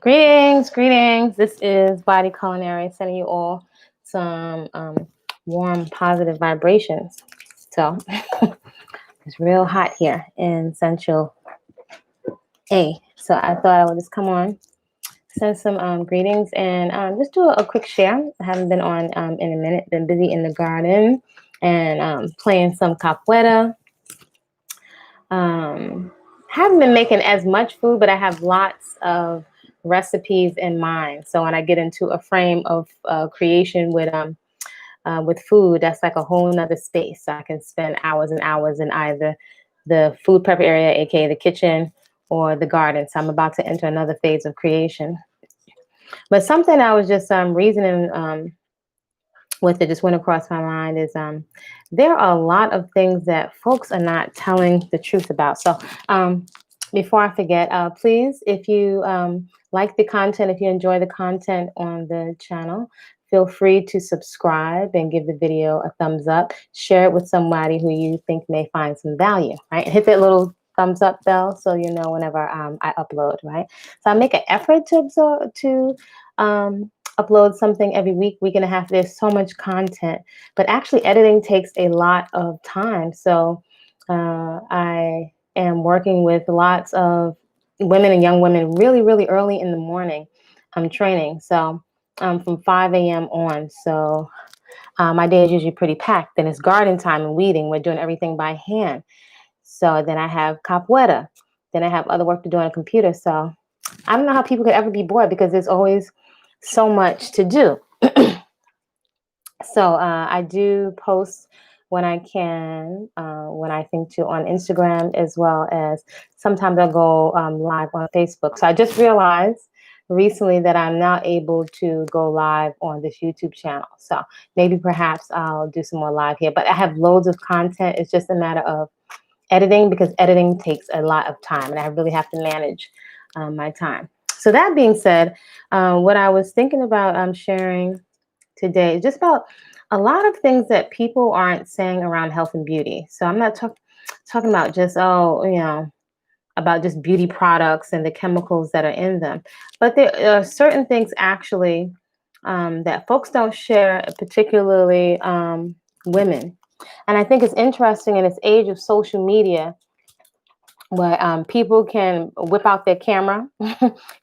Greetings, greetings. This is Body-Culinary, sending you all some warm, positive vibrations. So it's real hot here in Central A. So I thought I would just come on, send some greetings, and just do a quick share. I haven't been on in a minute. Been busy in the garden and playing some capoeira. Haven't been making as much food, but I have lots of recipes in mind. So when I get into a frame of creation with food, that's like a whole nother space. So I can spend hours and hours in either the food prep area, aka the kitchen, or the garden. So I'm about to enter another phase of creation. But something I was just reasoning with it just went across my mind is there are a lot of things that folks are not telling the truth about. So before I forget, please, if you like the content, if you enjoy the content on the channel, feel free to subscribe and give the video a thumbs up. Share it with somebody who you think may find some value, right? Hit that little thumbs up bell so you know whenever I upload, right? So I make an effort to upload something every week and a half. There's so much content, but actually editing takes a lot of time. So I am working with lots of women and young women really, really early in the morning. I'm training. So from 5 a.m. on. So my day is usually pretty packed. Then it's garden time and weeding. We're doing everything by hand. So then I have capoeira. Then I have other work to do on a computer. So I don't know how people could ever be bored because there's always so much to do. So I do post when I can, when I think to, on Instagram, as well as sometimes I'll go live on Facebook. So I just realized recently that I'm now able to go live on this YouTube channel. So maybe perhaps I'll do some more live here, but I have loads of content. It's just a matter of editing, because editing takes a lot of time and I really have to manage my time. So that being said, what I was thinking about sharing today is just about a lot of things that people aren't saying around health and beauty. So I'm not talking about just, about just beauty products and the chemicals that are in them. But there are certain things actually that folks don't share, particularly women. And I think it's interesting in this age of social media where people can whip out their camera,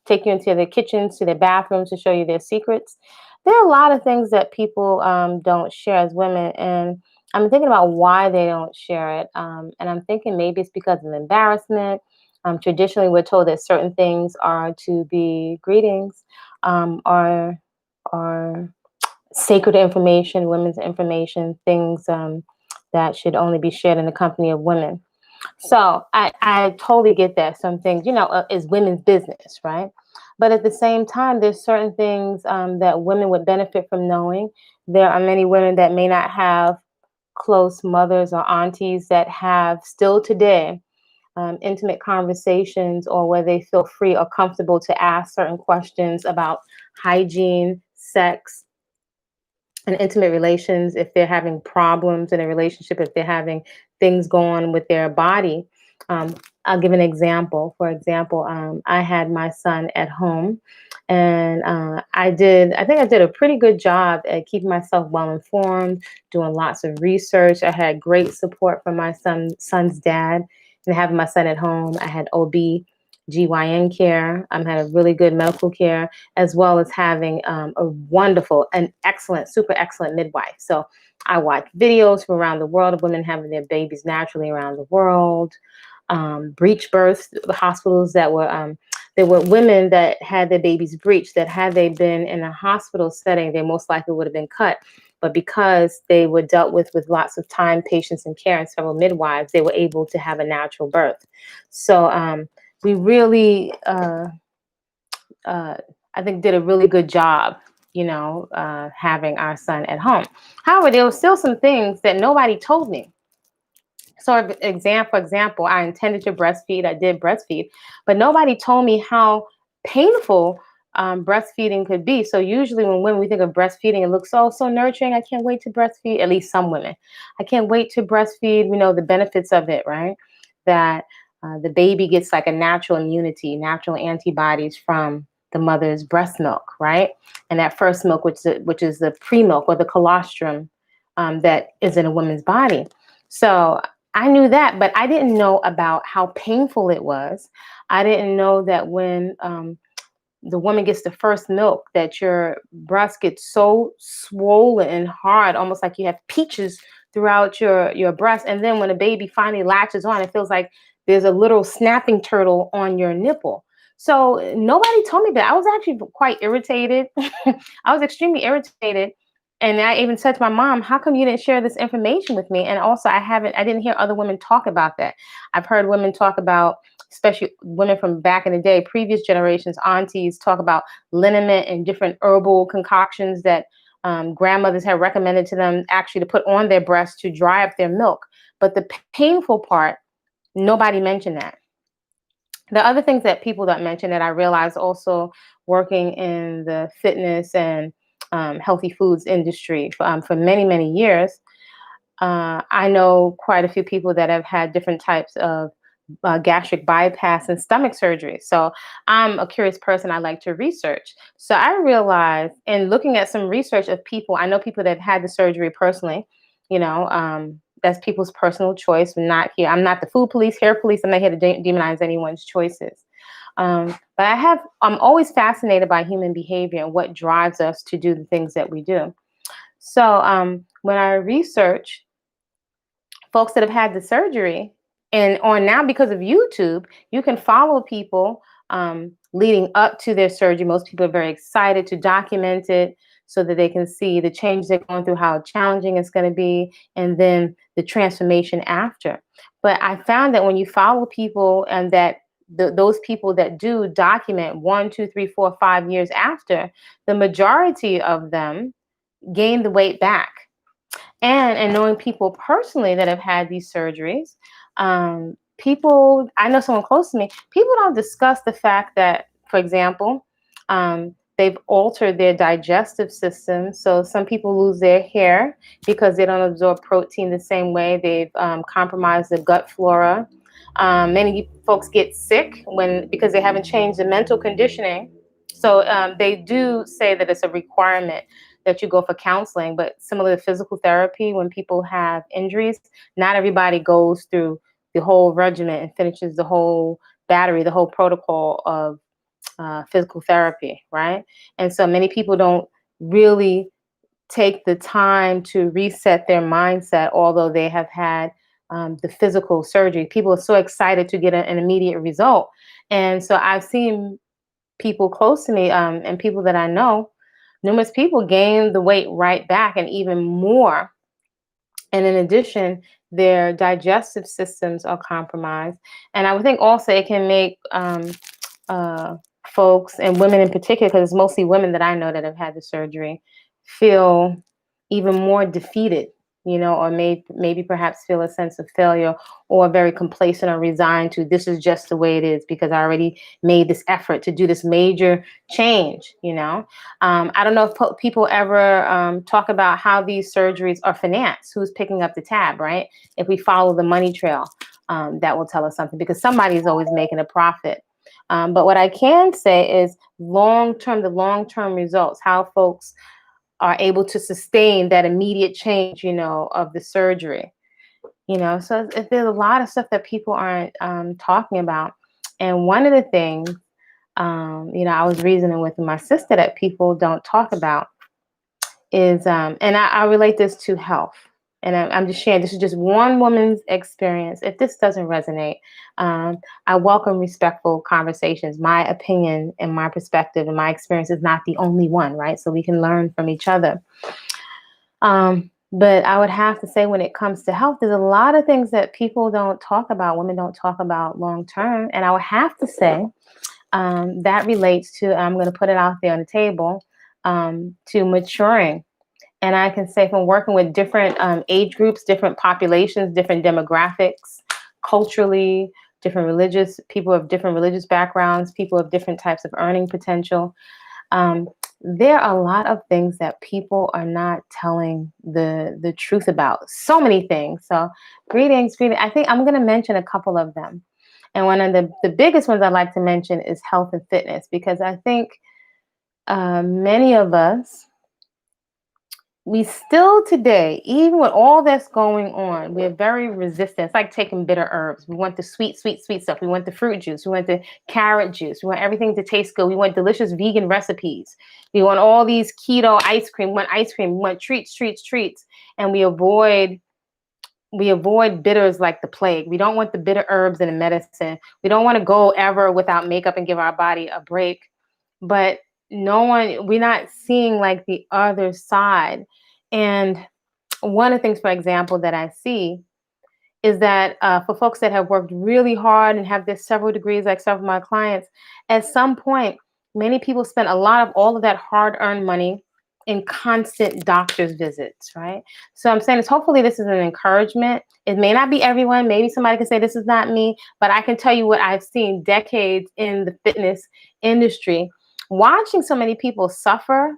take you into their kitchens, to their bathrooms to show you their secrets. There are a lot of things that people don't share as women, and I'm thinking about why they don't share it. And I'm thinking maybe it's because of embarrassment. Traditionally, we're told that certain things are to be greetings, are sacred information, women's information, things that should only be shared in the company of women. So I totally get that. Some things, is women's business, right? But at the same time, there's certain things that women would benefit from knowing. There are many women that may not have close mothers or aunties that have still today intimate conversations, or where they feel free or comfortable to ask certain questions about hygiene, sex, and intimate relations. If they're having problems in a relationship, if they're having things going on with their body. I'll give an example. For example, I had my son at home, and I think I did a pretty good job at keeping myself well informed, doing lots of research. I had great support from my son's dad, and having my son at home. I had OB/GYN care. I had a really good medical care, as well as having a wonderful and excellent, super excellent midwife. So I watched videos from around the world of women having their babies naturally around the world, breech births, the hospitals that were, there were women that had their babies breached, that had they been in a hospital setting, they most likely would have been cut. But because they were dealt with lots of time, patience, and care, and several midwives, they were able to have a natural birth. So we really, I think, did a really good job, having our son at home. However, there were still some things that nobody told me. So for example, I intended to breastfeed. I did breastfeed, but nobody told me how painful breastfeeding could be. So usually when we think of breastfeeding, it looks so nurturing. I can't wait to breastfeed. At least some women. I can't wait to breastfeed. We know the benefits of it, right? That the baby gets like a natural immunity, natural antibodies from the mother's breast milk, right? And that first milk, which is the pre-milk or the colostrum, that is in a woman's body. So I knew that, but I didn't know about how painful it was. I didn't know that when the woman gets the first milk, that your breast gets so swollen and hard, almost like you have peaches throughout your breast. And then when a baby finally latches on, it feels like there's a little snapping turtle on your nipple. So nobody told me that. I was actually quite irritated. I was extremely irritated. And I even said to my mom, how come you didn't share this information with me? And also I didn't hear other women talk about that. I've heard women talk about, especially women from back in the day, previous generations, aunties talk about liniment and different herbal concoctions that grandmothers have recommended to them actually to put on their breasts to dry up their milk. But the painful part, nobody mentioned that. The other things that people don't mention that I realized also working in the fitness and healthy foods industry for many, many years, I know quite a few people that have had different types of gastric bypass and stomach surgery. So I'm a curious person. I like to research. So I realized in looking at some research of people, I know people that have had the surgery personally, you know, that's people's personal choice. I'm not here. I'm not the food police, hair police. I'm not here to demonize anyone's choices. But I'm always fascinated by human behavior and what drives us to do the things that we do. So when I research folks that have had the surgery, and on now because of YouTube, you can follow people leading up to their surgery. Most people are very excited to document it so that they can see the change they're going through, how challenging it's going to be, and then the transformation after. But I found that when you follow people and that those people that do document 1, 2, 3, 4, 5 years after, the majority of them gain the weight back. And knowing people personally that have had these surgeries, people, I know someone close to me, people don't discuss the fact that, for example, they've altered their digestive system. So some people lose their hair because they don't absorb protein the same way. They've compromised the gut flora. Many folks get sick because they haven't changed the mental conditioning. So they do say that it's a requirement that you go for counseling, but similar to physical therapy, when people have injuries, not everybody goes through the whole regimen and finishes the whole battery, the whole protocol of physical therapy, right? And so many people don't really take the time to reset their mindset, although they have had the physical surgery. People are so excited to get an immediate result. And so I've seen people close to me and people that I know, numerous people gain the weight right back and even more. And in addition, their digestive systems are compromised. And I would think also it can make folks, and women in particular, because it's mostly women that I know that have had the surgery, feel even more defeated, or maybe perhaps feel a sense of failure, or very complacent or resigned to, this is just the way it is because I already made this effort to do this major change. I don't know if people ever talk about how these surgeries are financed, who's picking up the tab, right? If we follow the money trail, that will tell us something, because somebody is always making a profit. But what I can say is the long-term results, how folks are able to sustain that immediate change, of the surgery. So there's a lot of stuff that people aren't talking about. And one of the things, I was reasoning with my sister that people don't talk about is, and I relate this to health. And I'm just sharing, this is just one woman's experience. If this doesn't resonate, I welcome respectful conversations. My opinion and my perspective and my experience is not the only one, right? So we can learn from each other. But I would have to say, when it comes to health, there's a lot of things that people don't talk about, women don't talk about long term. And I would have to say that relates to, I'm going to put it out there on the table, to maturing. And I can say, from working with different age groups, different populations, different demographics, culturally, people of different religious backgrounds, people of different types of earning potential. There are a lot of things that people are not telling the truth about. So many things. So greetings. I think I'm going to mention a couple of them. And one of the biggest ones I'd like to mention is health and fitness, because I think many of us, we still today, even with all that's going on, we're very resistant. It's like taking bitter herbs. We want the sweet, sweet, sweet stuff. We want the fruit juice. We want the carrot juice. We want everything to taste good. We want delicious vegan recipes. We want all these keto ice cream. We want ice cream. We want treats, treats, treats. And we avoid bitters like the plague. We don't want the bitter herbs in the medicine. We don't want to go ever without makeup and give our body a break. But we're not seeing like the other side. And one of the things, for example, that I see is that for folks that have worked really hard and have this several degrees, like several of my clients, at some point, many people spend a lot of all of that hard-earned money in constant doctor's visits, right? So I'm saying hopefully this is an encouragement. It may not be everyone. Maybe somebody can say this is not me, but I can tell you what I've seen decades in the fitness industry. Watching so many people suffer,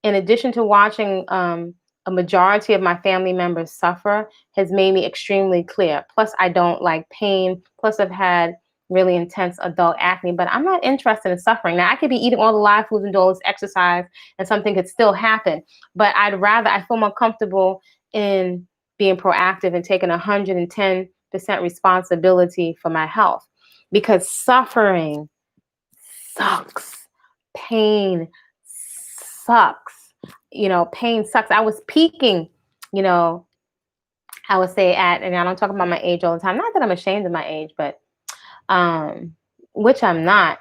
in addition to watching a majority of my family members suffer, has made me extremely clear. Plus, I don't like pain. Plus, I've had really intense adult acne, but I'm not interested in suffering. Now, I could be eating all the live foods and do all this exercise and something could still happen, but I feel more comfortable in being proactive and taking 110% responsibility for my health, because suffering sucks. Pain sucks. Pain sucks. I was peaking, I would say and I don't talk about my age all the time. Not that I'm ashamed of my age, but which I'm not.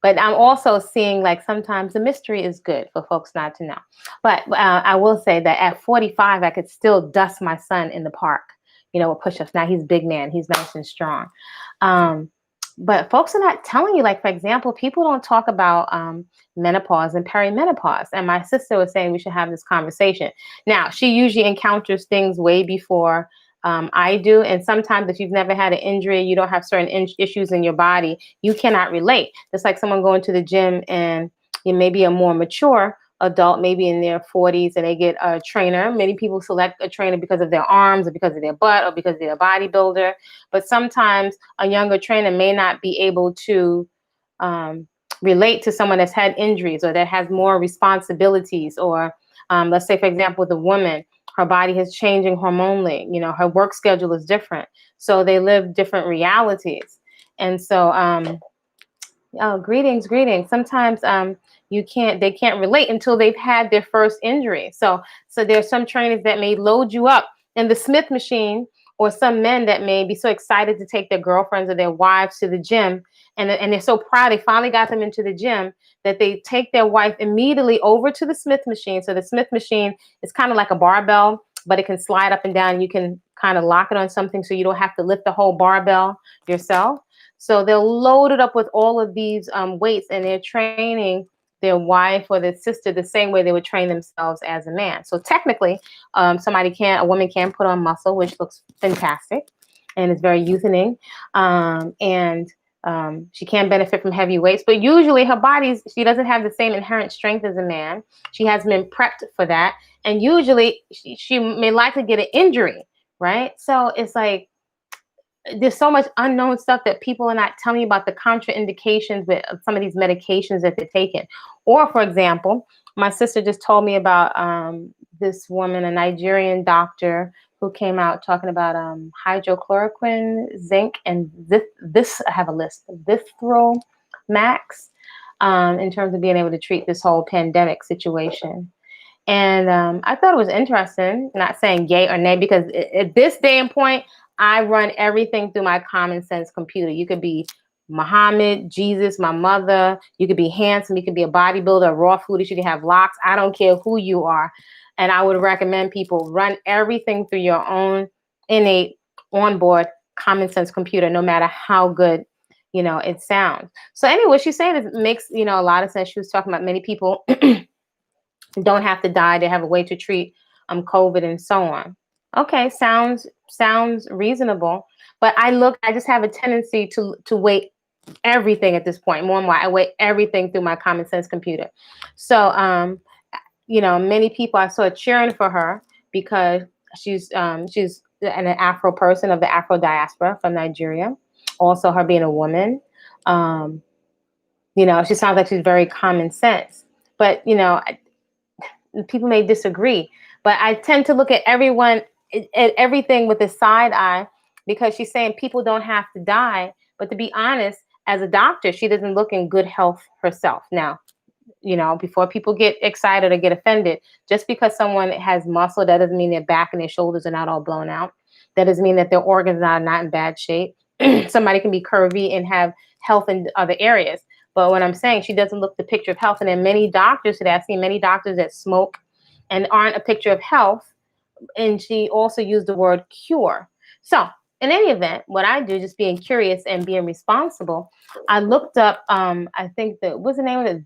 But I'm also seeing like sometimes the mystery is good for folks not to know. But I will say that at 45, I could still dust my son in the park, with push-ups. Now he's a big man. He's nice and strong. But folks are not telling you, like, for example, people don't talk about menopause and perimenopause. And my sister was saying we should have this conversation. Now, she usually encounters things way before I do. And sometimes if you've never had an injury, you don't have certain issues in your body, you cannot relate. It's like someone going to the gym and you may be a more mature adult, maybe in their 40s, and they get a trainer. Many people select a trainer because of their arms or because of their butt or because they're a bodybuilder. But sometimes a younger trainer may not be able to relate to someone that's had injuries or that has more responsibilities. Or let's say, for example, the woman, her body is changing hormonally. Her work schedule is different. So they live different realities. And so, greetings. Sometimes they can't relate until they've had their first injury. So there's some trainers that may load you up in the Smith machine, or some men that may be so excited to take their girlfriends or their wives to the gym, and they're so proud they finally got them into the gym, that they take their wife immediately over to the Smith machine. So the Smith machine is kind of like a barbell, but it can slide up and down. You can kind of lock it on something so you don't have to lift the whole barbell yourself. So they'll load it up with all of these weights, and they're training their wife or their sister the same way they would train themselves as a man. So technically, a woman can put on muscle, which looks fantastic, and it's very youthening. She can benefit from heavy weights, but usually she doesn't have the same inherent strength as a man. She hasn't been prepped for that. And usually she may likely get an injury, right? So it's like, there's so much unknown stuff that people are not telling you about, the contraindications with some of these medications that they're taking. Or, for example, my sister just told me about this woman, a Nigerian doctor, who came out talking about hydrochloroquine, zinc, and this I have a list, Visthril Max, in terms of being able to treat this whole pandemic situation. And I thought it was interesting, not saying yay or nay, because at this day and point, I run everything through my common sense computer. You could be Muhammad, Jesus, my mother. You could be handsome. You could be a bodybuilder, a raw foodist. You can have locks. I don't care who you are. And I would recommend people run everything through your own innate onboard common sense computer, no matter how good, it sounds. So anyway, what she's saying is, makes, a lot of sense. She was talking about many people don't have to die. They have a way to treat COVID and so on. Okay, sounds reasonable. But I just have a tendency to weigh everything at this point. More and more, I weigh everything through my common sense computer. So, many people I saw cheering for her because she's an Afro person of the Afro diaspora from Nigeria. Also, her being a woman, um, she sounds like she's very common sense. But people may disagree, but I tend to look at at everything with a side eye, because she's saying people don't have to die. But to be honest, as a doctor, she doesn't look in good health herself. Now, before people get excited or get offended, just because someone has muscle, that doesn't mean their back and their shoulders are not all blown out. That doesn't mean that their organs are not in bad shape. Somebody can be curvy and have health in other areas. But what I'm saying, she doesn't look the picture of health. And then many doctors today, I've seen many doctors that smoke and aren't a picture of health. And she also used the word cure. So in any event, what I do, just being curious and being responsible, I looked up, I think what's the name of it?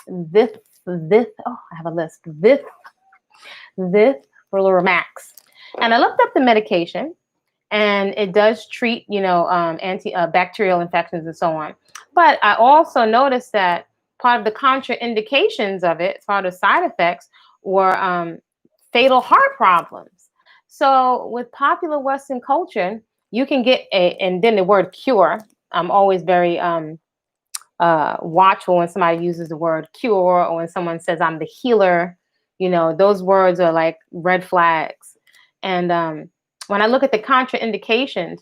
I have a list. This Max. And I looked up the medication, and it does treat, bacterial infections and so on. But I also noticed that part of the contraindications of it, part of the side effects, were fatal heart problems. So with popular Western culture, you can get and then the word cure. I'm always very watchful when somebody uses the word cure, or when someone says I'm the healer. Those words are like red flags. And when I look at the contraindications,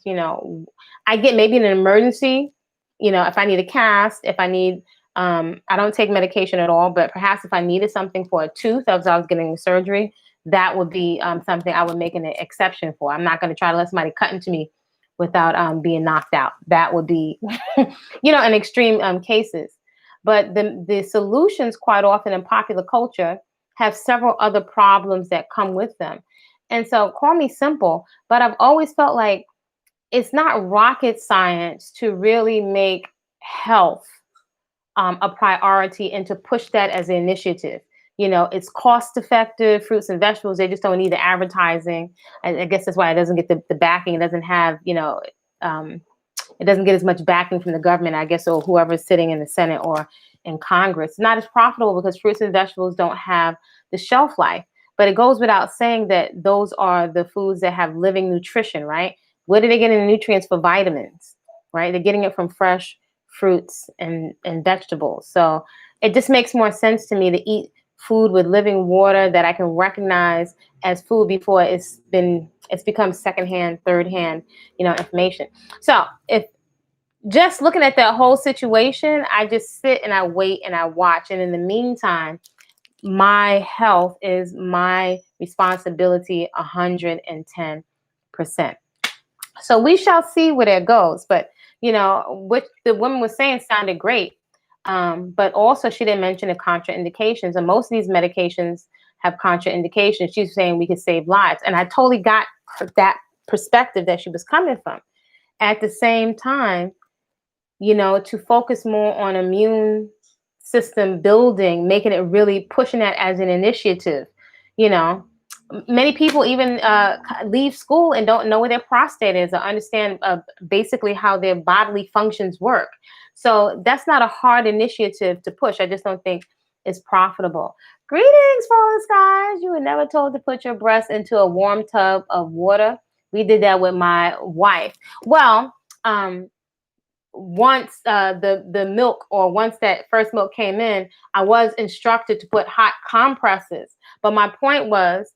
I get maybe an emergency, if I need a cast, if I need, I don't take medication at all, but perhaps if I needed something for a tooth, as I was getting surgery, that would be something I would make an exception for. I'm not going to try to let somebody cut into me without being knocked out. That would be, in extreme cases. But the solutions quite often in popular culture have several other problems that come with them. And so call me simple, but I've always felt like it's not rocket science to really make health a priority and to push that as an initiative. It's cost effective, fruits and vegetables. They just don't need the advertising. I guess that's why it doesn't get the backing. It doesn't have, it doesn't get as much backing from the government, I guess, or whoever's sitting in the Senate or in Congress. It's not as profitable because fruits and vegetables don't have the shelf life. But it goes without saying that those are the foods that have living nutrition, right? Where do they get the nutrients for vitamins, right? They're getting it from fresh fruits and vegetables. So it just makes more sense to me to eat food with living water that I can recognize as food before it's become secondhand, thirdhand, information. So if just looking at that whole situation, I just sit and I wait and I watch. And in the meantime, my health is my responsibility 110%. So we shall see where that goes. But, what the woman was saying sounded great. But also she didn't mention the contraindications. And most of these medications have contraindications. She's saying we could save lives. And I totally got that perspective that she was coming from. At the same time, to focus more on immune system building, making it really pushing that as an initiative. Many people even leave school and don't know where their prostate is or understand basically how their bodily functions work. So that's not a hard initiative to push. I just don't think it's profitable. Greetings, Fallen Skies. You were never told to put your breast into a warm tub of water. We did that with my wife. Well, once the milk, or once that first milk came in, I was instructed to put hot compresses. But my point was,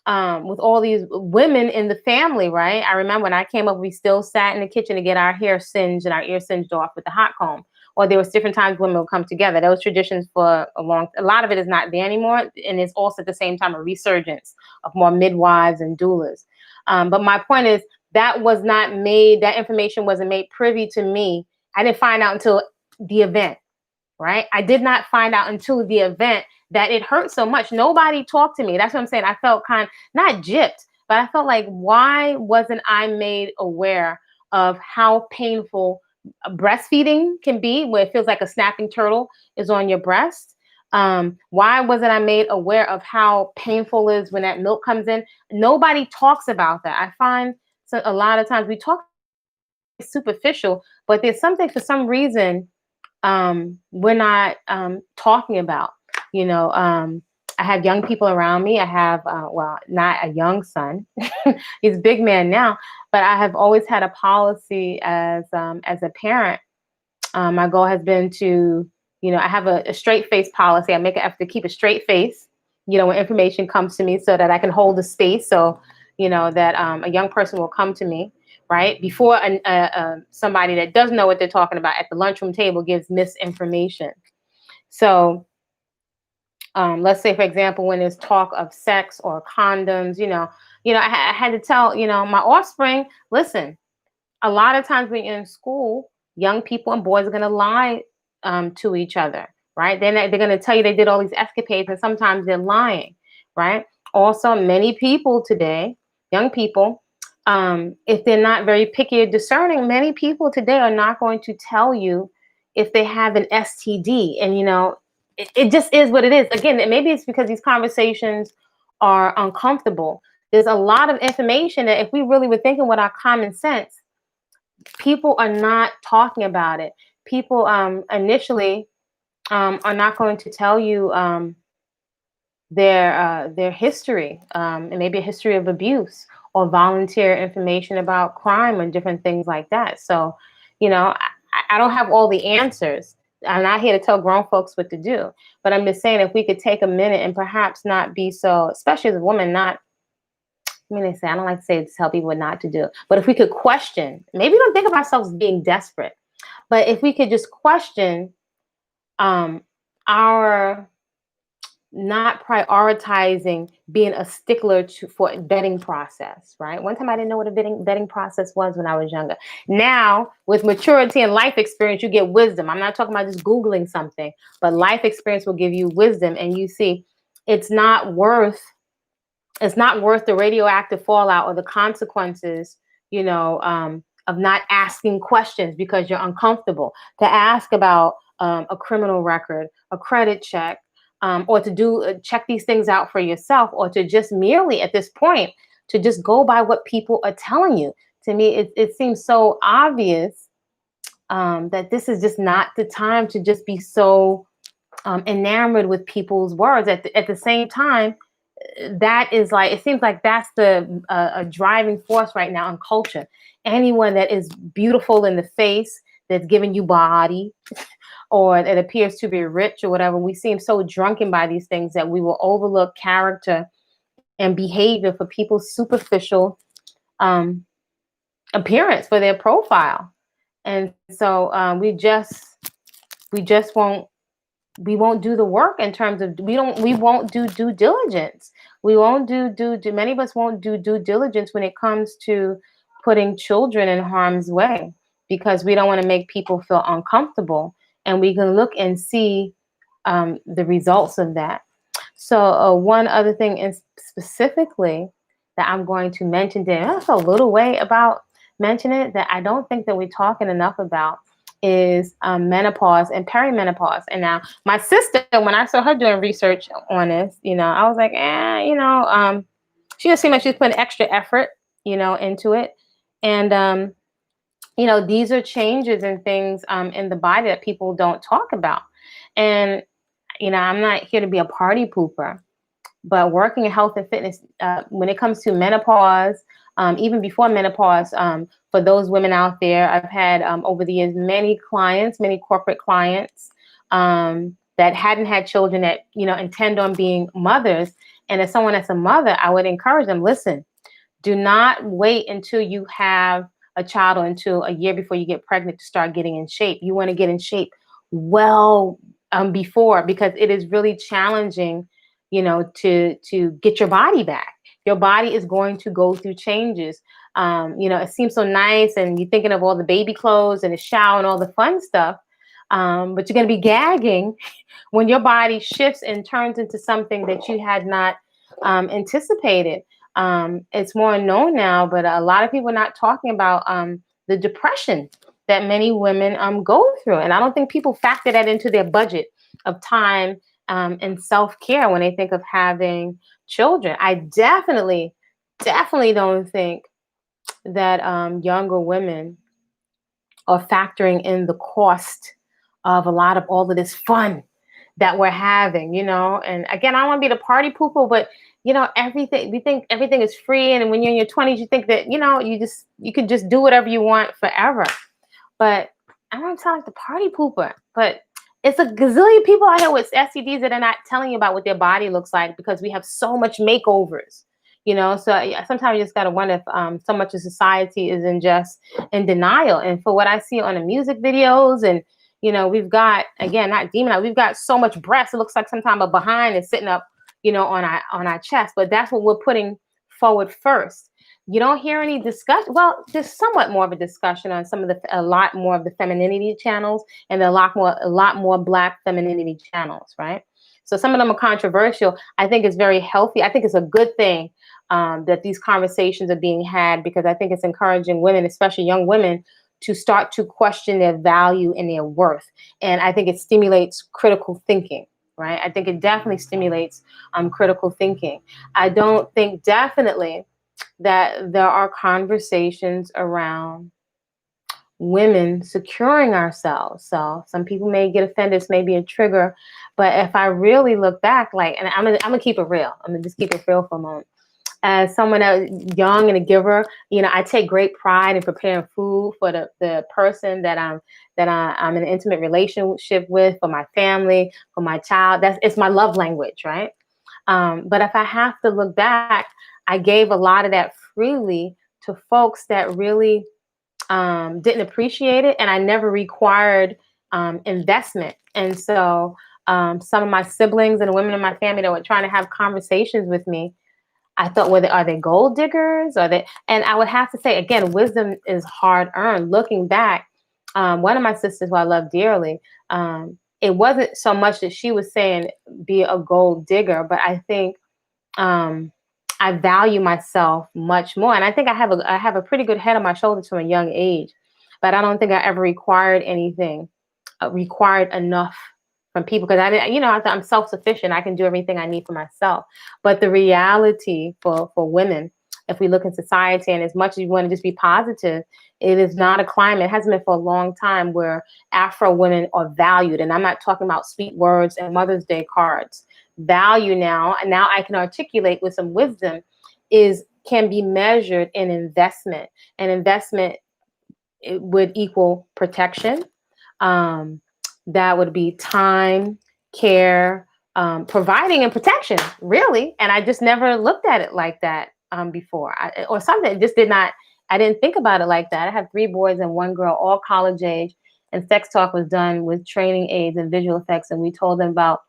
with all these women in the family, right? I remember when I came up, we still sat in the kitchen to get our hair singed and our ear singed off with the hot comb. Or there was different times women would come together. Those traditions for a lot of it is not there anymore. And it's also at the same time a resurgence of more midwives and doulas. But my point is, that information wasn't made privy to me. I didn't find out until the event, right? I did not find out until the event that it hurt so much. Nobody talked to me. That's what I'm saying. I felt not gypped, but I felt like, why wasn't I made aware of how painful breastfeeding can be, where it feels like a snapping turtle is on your breast? Why wasn't I made aware of how painful it is when that milk comes in? Nobody talks about that. I find a lot of times we talk superficial, but there's something for some reason we're not talking about. I have young people around me. I have, well, not a young son. He's a big man now, but I have always had a policy as a parent. My goal has been to, I have a straight face policy. I make an effort to keep a straight face, when information comes to me so that I can hold the space. So, that a young person will come to me, right? Before somebody that doesn't know what they're talking about at the lunchroom table gives misinformation. So, let's say, for example, when there's talk of sex or condoms, I had to tell, my offspring, listen, a lot of times when you're in school, young people and boys are going to lie to each other, right? They're going to tell you they did all these escapades, and sometimes they're lying, right? Also, many people today, young people, if they're not very picky or discerning, many people today are not going to tell you if they have an STD. And, it just is what it is. Again, maybe it's because these conversations are uncomfortable. There's a lot of information that if we really were thinking with our common sense, people are not talking about it. People initially are not going to tell you their history, and maybe a history of abuse, or volunteer information about crime and different things like that. So, I don't have all the answers. I'm not here to tell grown folks what to do, but I'm just saying if we could take a minute and perhaps not be so, especially as a woman, not, they say, I don't like to say tell people what not to do, but if we could question, maybe we don't think of ourselves as being desperate, but if we could just question our not prioritizing being a stickler for a vetting process, right? One time I didn't know what a vetting process was when I was younger. Now, with maturity and life experience, you get wisdom. I'm not talking about just Googling something, but life experience will give you wisdom, and you see it's not worth the radioactive fallout or the consequences, of not asking questions because you're uncomfortable. To ask about a criminal record, a credit check, or to do check these things out for yourself, or to just merely at this point to just go by what people are telling you. To me, it seems so obvious that this is just not the time to just be so enamored with people's words. At the same time, that is like, it seems like that's the a driving force right now in culture. Anyone that is beautiful in the face, that's giving you body, or that appears to be rich or whatever, we seem so drunken by these things that we will overlook character and behavior for people's superficial appearance, for their profile. And so we won't do the work in terms of we won't do due diligence. We won't do many of us won't do due diligence when it comes to putting children in harm's way, because we don't want to make people feel uncomfortable, and we can look and see the results of that. So one other thing is specifically that I'm going to mention today, that's a little way about mentioning it, that I don't think that we're talking enough about, is menopause and perimenopause. And now my sister, when I saw her doing research on this, I was like, she just seemed like she's putting extra effort, into it. And, these are changes and things in the body that people don't talk about. And, I'm not here to be a party pooper, but working in health and fitness, when it comes to menopause, even before menopause, for those women out there, I've had over the years many corporate clients that hadn't had children that intend on being mothers. And as someone that's a mother, I would encourage them: listen, do not wait until you have a child or until a year before you get pregnant to start getting in shape. You want to get in shape well before, because it is really challenging, to get your body back. Your body is going to go through changes. It seems so nice, and you're thinking of all the baby clothes and the shower and all the fun stuff, but you're going to be gagging when your body shifts and turns into something that you had not anticipated. It's more known now, but a lot of people are not talking about the depression that many women go through. And I don't think people factor that into their budget of time and self-care when they think of having children. I definitely don't think that younger women are factoring in the cost of a lot of all of this fun that we're having, you know. And again, I don't want to be the party pooper, but you know, everything we think everything is free, and when you're in your 20s, you think that, you know, you could just do whatever you want forever. But I don't want to sound like the party pooper, but it's a gazillion people out here with STDs that are not telling you about what their body looks like because we have so much makeovers, you know. So yeah, sometimes you just gotta wonder if so much of society is in denial. And for what I see on the music videos, and you know, we've got, again, not demon, we've got so much breast. It looks like sometimes a behind is sitting up, you know, on our chest. But that's what we're putting forward first. You don't hear any discussion. Well, there's somewhat more of a discussion on a lot more of the femininity channels, and a lot more Black femininity channels, right? So some of them are controversial. I think it's very healthy. I think it's a good thing that these conversations are being had, because I think it's encouraging women, especially young women, to start to question their value and their worth. And I think it stimulates critical thinking, right? I think it definitely stimulates critical thinking. I don't think, definitely, that there are conversations around women securing ourselves. So some people may get offended, this may be a trigger, but if I really look back, like, and I'm gonna keep it real. I'm gonna just keep it real for a moment. As someone that young and a giver, you know, I take great pride in preparing food for the person that I'm in an intimate relationship with, for my family, for my child. It's my love language, right? But if I have to look back, I gave a lot of that freely to folks that really didn't appreciate it, and I never required investment. And so some of my siblings and the women in my family that were trying to have conversations with me, I thought, are they gold diggers? Are they? And I would have to say, again, wisdom is hard earned. Looking back, one of my sisters, who I love dearly, it wasn't so much that she was saying be a gold digger, but I think I value myself much more. And I think I have a pretty good head on my shoulders from a young age, but I don't think I ever required anything, required enough from people, because I didn't, you know, I'm self-sufficient. I can do everything I need for myself. But the reality for women, if we look in society, and as much as you want to just be positive, it is not a climate, it hasn't been for a long time, where Afro women are valued. And I'm not talking about sweet words and Mother's Day cards. Value now, and now I can articulate with some wisdom, can be measured in investment. And investment, it would equal protection. That would be time, care, providing, and protection, really. And I just never looked at it like that before, or something. Just did not. I didn't think about it like that. I have 3 boys and 1 girl, all college age, and sex talk was done with training aids and visual effects, and we told them about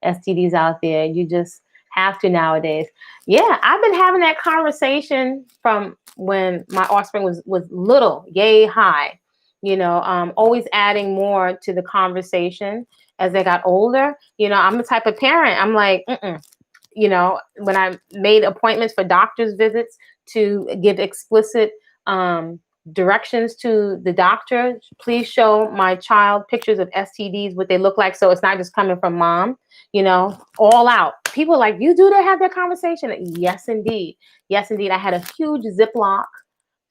STDs out there. You just have to nowadays. Yeah, I've been having that conversation from when my offspring was little, yay high. You know, always adding more to the conversation as they got older. You know, I'm the type of parent, I'm like, you know, when I made appointments for doctor's visits to give explicit directions to the doctor, please show my child pictures of STDs, what they look like, so it's not just coming from mom, you know, all out. People are like, you do that, have that conversation? Yes, indeed. Yes, indeed. I had a huge Ziploc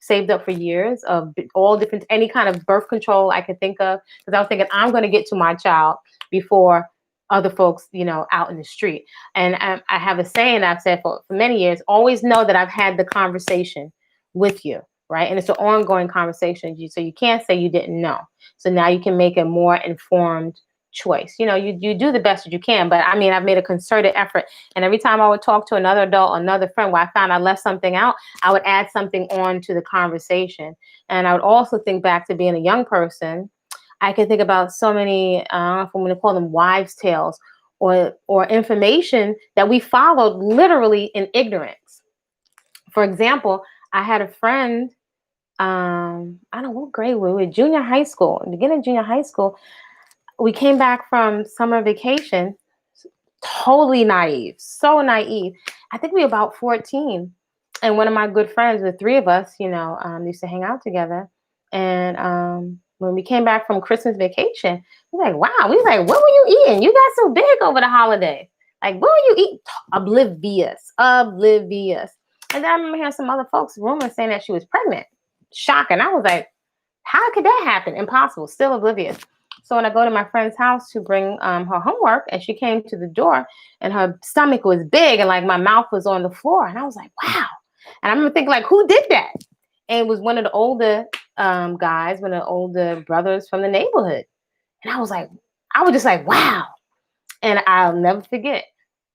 saved up for years of all different, any kind of birth control I could think of, because I was thinking, I'm going to get to my child before other folks, you know, out in the street. And I have a saying I've said for many years: always know that I've had the conversation with you, right? And it's an ongoing conversation, so you can't say you didn't know. So now you can make a more informed choice. You know, you do the best that you can, but I mean, I've made a concerted effort. And every time I would talk to another adult, another friend, where I found I left something out, I would add something on to the conversation. And I would also think back to being a young person. I can think about so many, I don't know if I'm going to call them wives' tales, or information that we followed literally in ignorance. For example, I had a friend, I don't know what grade we were, junior high school, beginning of junior high school. We came back from summer vacation, totally naive, so naive. I think we were about 14. And one of my good friends, the 3 of us, you know, used to hang out together. And when we came back from Christmas vacation, we were like, wow. We was like, what were you eating? You got so big over the holiday. Like, what were you eating? Oblivious. And then I remember hearing some other folks rumors saying that she was pregnant. Shocking. I was like, how could that happen? Impossible. Still oblivious. So when I go to my friend's house to bring her homework, and she came to the door, and her stomach was big, and like my mouth was on the floor, and I was like, wow. And I remember thinking, like, who did that? And it was one of the older guys, one of the older brothers from the neighborhood. And I was just like, wow. And I'll never forget.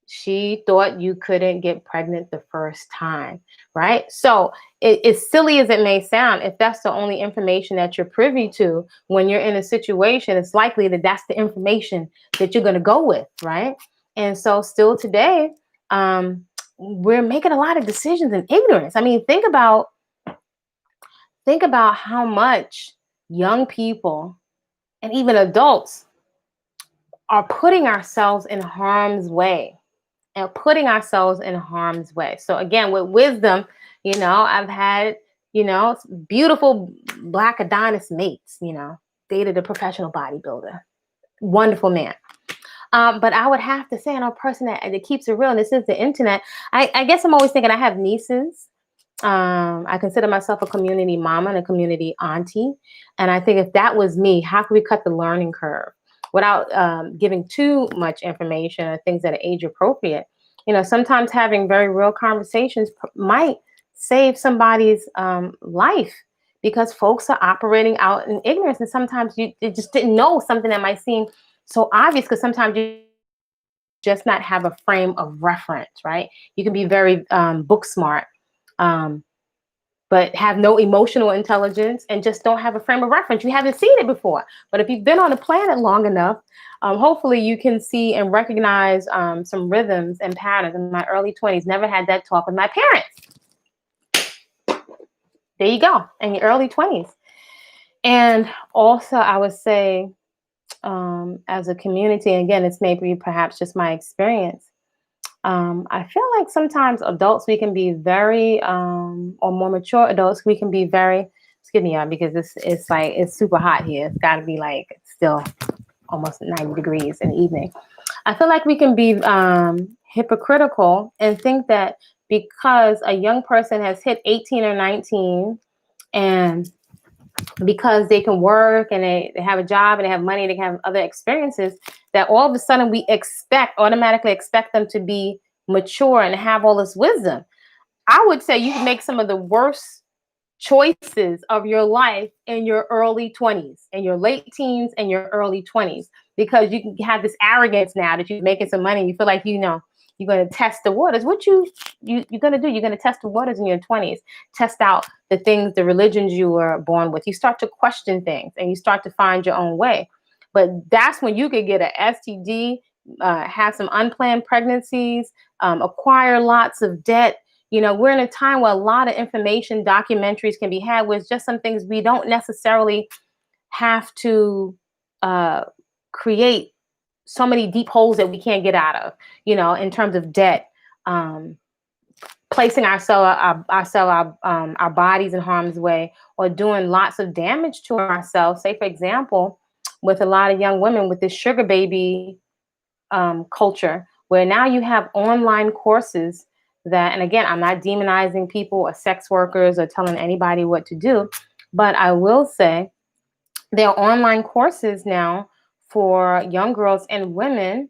She thought you couldn't get pregnant the first time, right? So, as silly as it may sound, if that's the only information that you're privy to when you're in a situation, it's likely that that's the information that you're going to go with, right? And so, still today, we're making a lot of decisions in ignorance. I mean, think about how much young people and even adults are putting ourselves in harm's way and putting ourselves in harm's way. So again, with wisdom, I've had, beautiful Black Adonis mates, dated a professional bodybuilder, wonderful man. But I would have to say, I know a person that keeps it real, and this is the internet. I guess I'm always thinking I have nieces. I consider myself a community mama and a community auntie. And I think if that was me, how could we cut the learning curve without giving too much information or things that are age appropriate? Sometimes having very real conversations might save somebody's life, because folks are operating out in ignorance. And sometimes you just didn't know something that might seem so obvious, because sometimes you just not have a frame of reference, right? You can be very book smart, but have no emotional intelligence and just don't have a frame of reference. You haven't seen it before. But if you've been on the planet long enough, hopefully you can see and recognize some rhythms and patterns. In my early 20s, never had that talk with my parents. There you go, in your early 20s. And also, I would say, as a community, and again, it's maybe perhaps just my experience, I feel like sometimes adults, we can be very, or more mature adults, we can be very, excuse me, y'all, because it's super hot here. It's got to be like still almost 90 degrees in the evening. I feel like we can be hypocritical and think that because a young person has hit 18 or 19, and because they can work and they have a job and they have money, they have other experiences, that all of a sudden we automatically expect them to be mature and have all this wisdom. I would say you can make some of the worst choices of your life in your early 20s, in your late teens and your early 20s, because you can have this arrogance now that you're making some money. You feel like, you're going to test the waters. What you're going to do, you're going to test the waters in your 20s, test out the things, the religions you were born with. You start to question things and you start to find your own way. But that's when you could get an STD, have some unplanned pregnancies, acquire lots of debt. We're in a time where a lot of information documentaries can be had with just some things we don't necessarily have to create so many deep holes that we can't get out of, in terms of debt, placing our bodies in harm's way, or doing lots of damage to ourselves. Say, for example, with a lot of young women with this sugar baby culture, where now you have online courses that, and again, I'm not demonizing people or sex workers or telling anybody what to do, but I will say there are online courses now for young girls and women,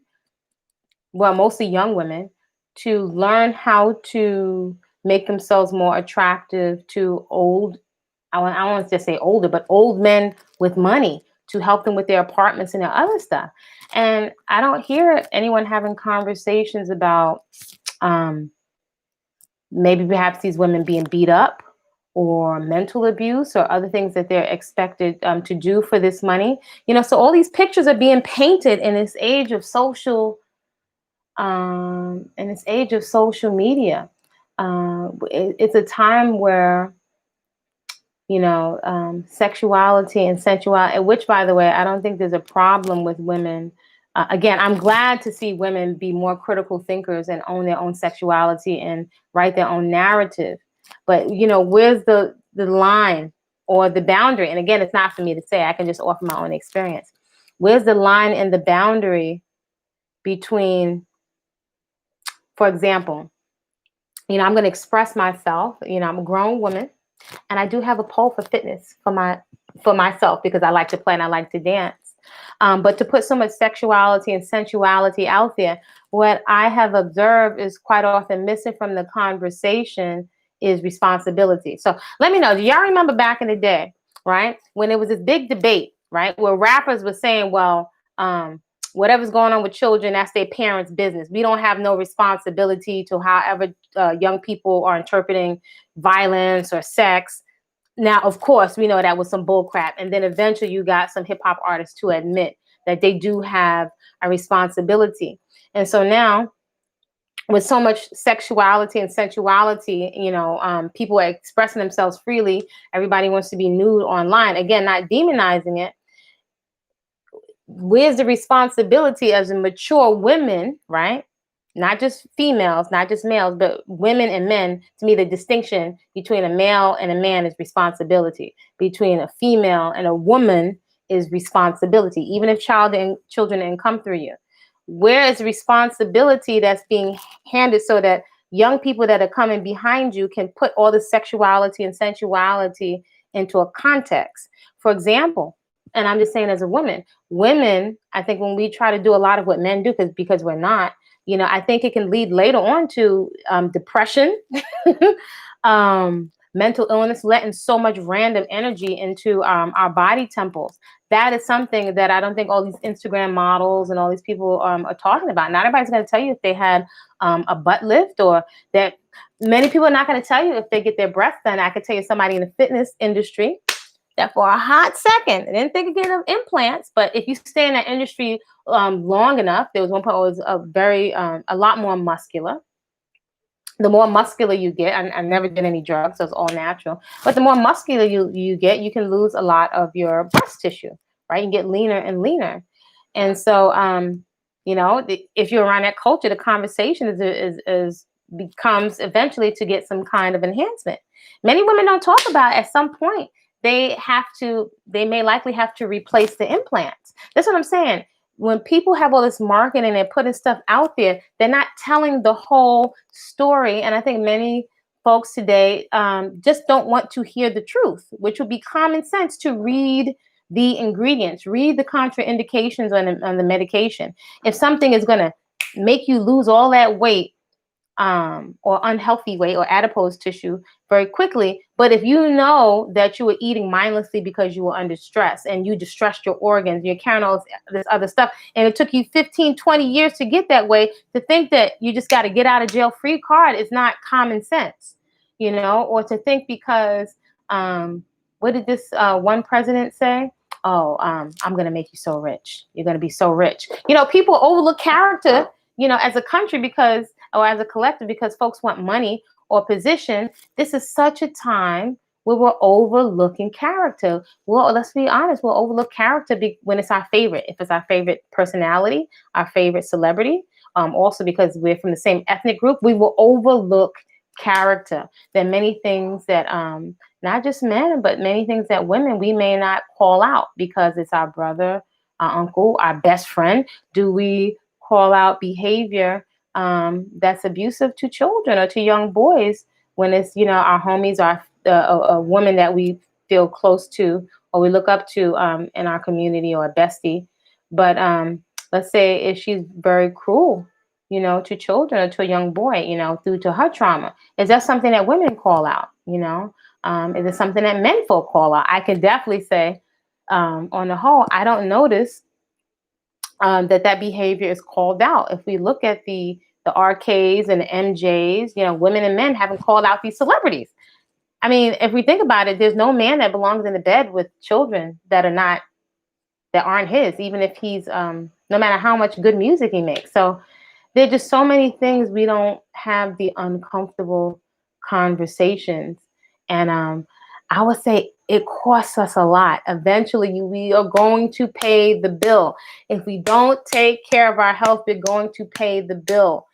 well, mostly young women, to learn how to make themselves more attractive to I want to just say older, but old men with money, to help them with their apartments and their other stuff. And I don't hear anyone having conversations about maybe perhaps these women being beat up or mental abuse or other things that they're expected to do for this money. So all these pictures are being painted in this age of social media. It's a time where, sexuality and sensuality, which, by the way, I don't think there's a problem with women. Again, I'm glad to see women be more critical thinkers and own their own sexuality and write their own narrative. But, where's the line or the boundary? And again, it's not for me to say. I can just offer my own experience. Where's the line and the boundary between, for example, I'm going to express myself. I'm a grown woman, and I do have a pole for fitness for myself, because I like to play and I like to dance. But to put so much sexuality and sensuality out there, what I have observed is quite often missing from the conversation is responsibility. So let me know, do y'all remember back in the day, right, when there was this big debate, right, where rappers were saying, well, whatever's going on with children, that's their parents' business. We don't have no responsibility to however young people are interpreting violence or sex. Now, of course, we know that was some bull crap. And then eventually you got some hip hop artists to admit that they do have a responsibility. And so now, with so much sexuality and sensuality, people are expressing themselves freely. Everybody wants to be nude online. Again, not demonizing it. Where's the responsibility as a mature women, right? Not just females, not just males, but women and men. To me, the distinction between a male and a man is responsibility. Between a female and a woman is responsibility, even if children didn't come through you. Where is responsibility that's being handed so that young people that are coming behind you can put all the sexuality and sensuality into a context? For example, and I'm just saying as a women, I think when we try to do a lot of what men do, because we're not, I think it can lead later on to depression, mental illness, letting so much random energy into our body temples. That is something that I don't think all these Instagram models and all these people are talking about. Not everybody's going to tell you if they had a butt lift, or that many people are not going to tell you if they get their breath done. I could tell you somebody in the fitness industry that for a hot second, I didn't think again of implants, but if you stay in that industry long enough, there was one point where it was a lot more muscular. The more muscular you get, I never did any drugs, so it's all natural. But the more muscular you get, you can lose a lot of your breast tissue, right? You get leaner and leaner. And so, if you're around that culture, the conversation is becomes eventually to get some kind of enhancement. Many women don't talk about at some point they may likely have to replace the implants. That's what I'm saying. When people have all this marketing and they're putting stuff out there, they're not telling the whole story. And I think many folks today just don't want to hear the truth, which would be common sense to read the ingredients, read the contraindications on the medication. If something is going to make you lose all that weight, or unhealthy weight or adipose tissue very quickly. But if you know that you were eating mindlessly because you were under stress and you distressed your organs, you're carrying all this other stuff, and it took you 15, 20 years to get that way, to think that you just got to get out of jail free card is not common sense, or to think because, what did this one president say? Oh, I'm going to make you so rich. You're going to be so rich. People overlook character, as a country or as a collective, because folks want money or position. This is such a time where we're overlooking character. Well, let's be honest, we'll overlook character when it's our favorite. If it's our favorite personality, our favorite celebrity, also because we're from the same ethnic group, we will overlook character. There are many things that not just men, but many things that women, we may not call out because it's our brother, our uncle, our best friend. Do we call out behavior that's abusive to children or to young boys when it's, our homies, or a woman that we feel close to or we look up to in our community, or a bestie? But let's say if she's very cruel, to children or to a young boy, due to her trauma, is that something that women call out? Is it something that men folk call out? I can definitely say, on the whole, I don't notice that behavior is called out. If we look at the RKs and the MJs, women and men haven't called out these celebrities. I mean, if we think about it, there's no man that belongs in the bed with children that aren't his, even if he's, no matter how much good music he makes. So there are just so many things we don't have the uncomfortable conversations. And I would say it costs us a lot. Eventually, we are going to pay the bill. If we don't take care of our health, we're going to pay the bill.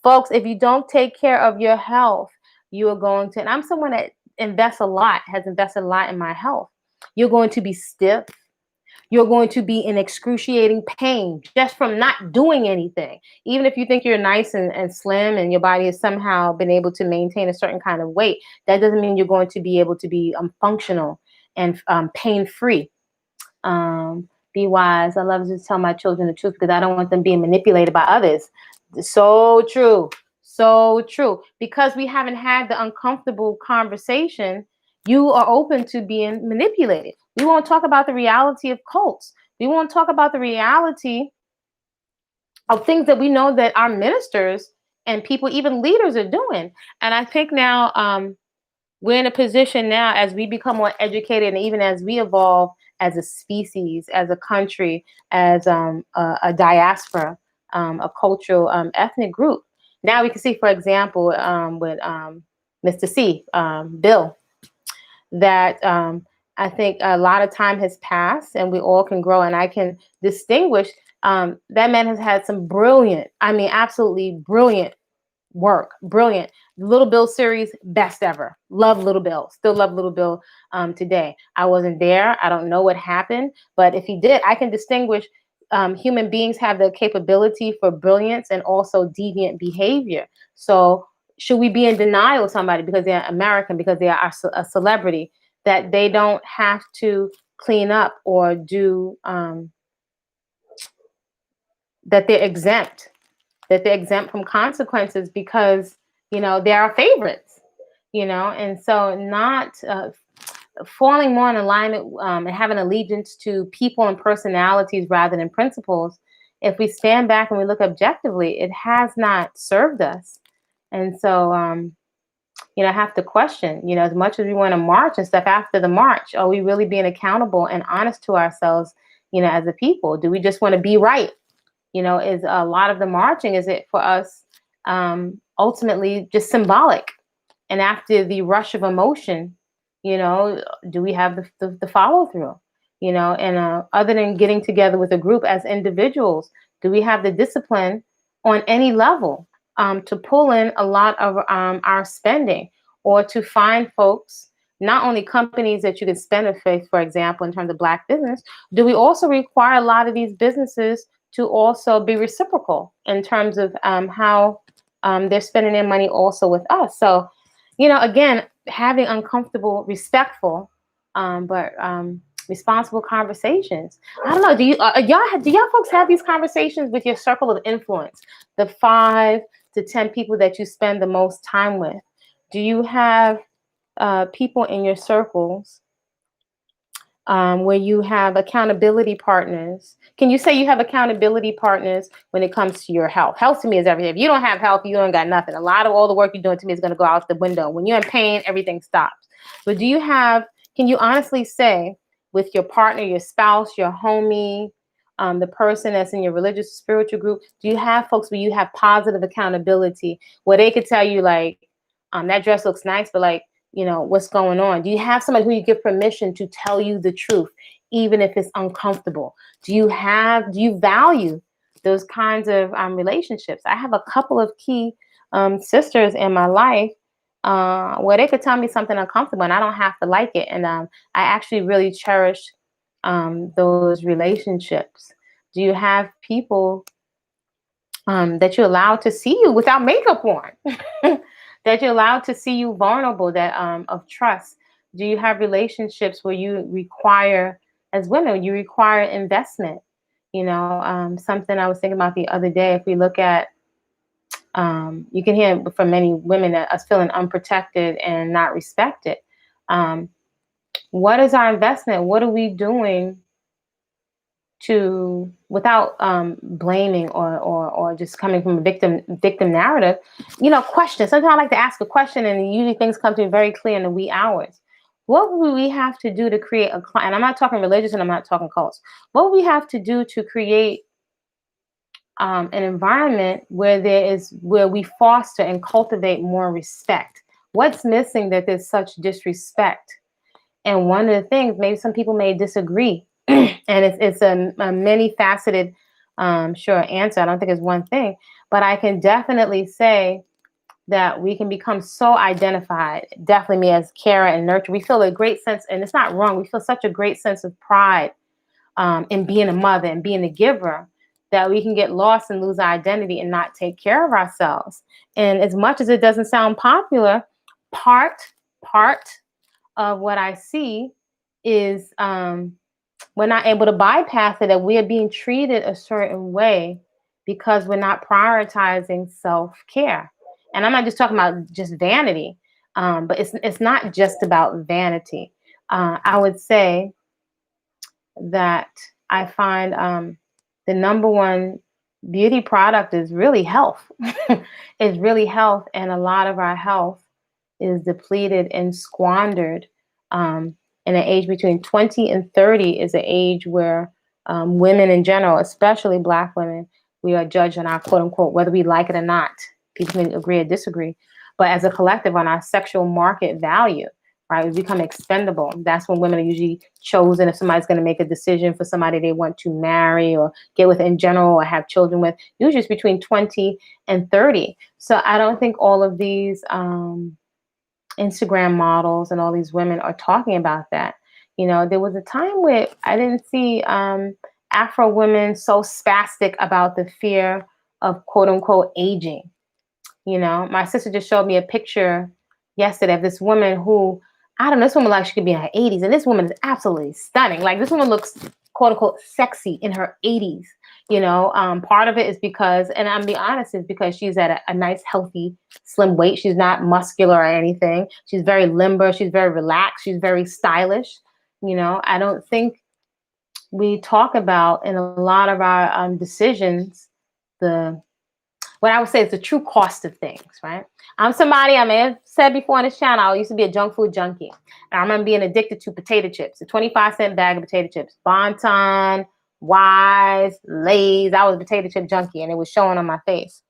Folks, if you don't take care of your health, you are going to, and I'm someone that has invested a lot in my health. You're going to be stiff. You're going to be in excruciating pain just from not doing anything. Even if you think you're nice and slim and your body has somehow been able to maintain a certain kind of weight, that doesn't mean you're going to be able to be functional and pain-free. be wise. I love to tell my children the truth because I don't want them being manipulated by others. So true. So true. Because we haven't had the uncomfortable conversation, you are open to being manipulated. We won't talk about the reality of cults. We won't talk about the reality of things that we know that our ministers and people, even leaders, are doing. And I think now we're in a position now, as we become more educated and even as we evolve as a species, as a country, as a diaspora, a cultural ethnic group. Now we can see, for example, with Mr. C, Bill, that I think a lot of time has passed and we all can grow, and I can distinguish that man has had some brilliant, I mean, absolutely brilliant work. Brilliant. Little Bill series, best ever. Love Little Bill. Still love Little Bill today. I wasn't there. I don't know what happened, but if he did, I can distinguish human beings have the capability for brilliance and also deviant behavior. So should we be in denial of somebody because they're American, because they are a celebrity, that they don't have to clean up or do, that they're exempt? That they're exempt from consequences because, they're our favorites, and so not falling more in alignment and having allegiance to people and personalities rather than principles. If we stand back and we look objectively, it has not served us. And so, I have to question, as much as we want to march and stuff after the march, are we really being accountable and honest to ourselves, as a people? Do we just want to be right? Is a lot of the marching, is it for us ultimately just symbolic? And after the rush of emotion, do we have the follow through? And other than getting together with a group as individuals, do we have the discipline on any level to pull in a lot of our spending, or to find folks, not only companies that you can spend a faith, for example, in terms of Black business, do we also require a lot of these businesses to also be reciprocal in terms of how they're spending their money also with us? So, again, having uncomfortable, respectful, but responsible conversations. I don't know. Do y'all folks have these conversations with your circle of influence, the 5 to 10 people that you spend the most time with? Do you have people in your circles where you have accountability partners? Can you say you have accountability partners when it comes to your health? Health to me is everything. If you don't have health, you don't got nothing. A lot of all the work you're doing to me is going to go out the window. When you're in pain, everything stops. But can you honestly say, with your partner, your spouse, your homie, the person that's in your religious or spiritual group, do you have folks where you have positive accountability, where they could tell you, like, that dress looks nice, but like, what's going on? Do you have somebody who you give permission to tell you the truth, even if it's uncomfortable? Do you value those kinds of relationships? I have a couple of key sisters in my life where they could tell me something uncomfortable and I don't have to like it. And I actually really cherish those relationships. Do you have people that you're allowed to see you without makeup on? That you're allowed to see you vulnerable, that of trust? Do you have relationships where you require, as women, you require investment? Something I was thinking about the other day, if we look at, you can hear from many women that us feeling unprotected and not respected. What is our investment? What are we doing to, without blaming or just coming from a victim narrative, question. Sometimes I like to ask a question, and usually things come to me very clear in the wee hours. What would we have to do to create a client? And I'm not talking religious, and I'm not talking cults. What would we have to do to create an environment where we foster and cultivate more respect? What's missing that there's such disrespect? And one of the things, maybe some people may disagree, and it's a many-faceted, sure, answer. I don't think it's one thing, but I can definitely say that we can become so identified, definitely me as carer and nurture. We feel a great sense, and it's not wrong, we feel such a great sense of pride in being a mother and being a giver, that we can get lost and lose our identity and not take care of ourselves. And as much as it doesn't sound popular, part of what I see is we're not able to bypass it, that we are being treated a certain way because we're not prioritizing self-care. And I'm not just talking about just vanity, but it's not just about vanity. I would say that I find the number one beauty product is really health. It's really health, and a lot of our health is depleted and squandered. In the age between 20 and 30 is an age where women in general, especially Black women, we are judged on our quote unquote, whether we like it or not. People can agree or disagree. But as a collective, on our sexual market value, right, we become expendable. That's when women are usually chosen if somebody's going to make a decision for somebody they want to marry or get with in general or have children with. Usually it's between 20 and 30. So I don't think all of these Instagram models and all these women are talking about that. You know, there was a time where I didn't see Afro women so spastic about the fear of quote unquote aging. You know, my sister just showed me a picture yesterday of this woman who, I don't know, this woman like she could be in her 80s, and this woman is absolutely stunning. Like this woman looks quote unquote sexy in her 80s. You know, part of it is because, and I'm being honest, is because she's at a nice, healthy, slim weight. She's not muscular or anything. She's very limber. She's very relaxed. She's very stylish. You know, I don't think we talk about in a lot of our decisions the what I would say is the true cost of things, right? I'm somebody, I may have said before on this channel, I used to be a junk food junkie. And I remember being addicted to potato chips, a 25-cent bag of potato chips, Bonton, Wise, Lay's. I was a potato chip junkie and it was showing on my face.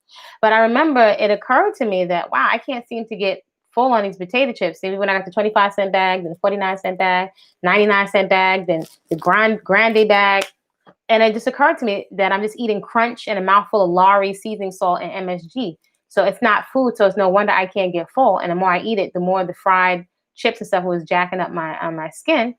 But I remember it occurred to me that, wow, I can't seem to get full on these potato chips. Maybe when I got the 25-cent bag, then the 49-cent bag, 99-cent bag, then the grande bag. And it just occurred to me that I'm just eating crunch and a mouthful of Lawry seasoning salt and MSG. So it's not food. So it's no wonder I can't get full. And the more I eat it, the more the fried chips and stuff was jacking up my skin.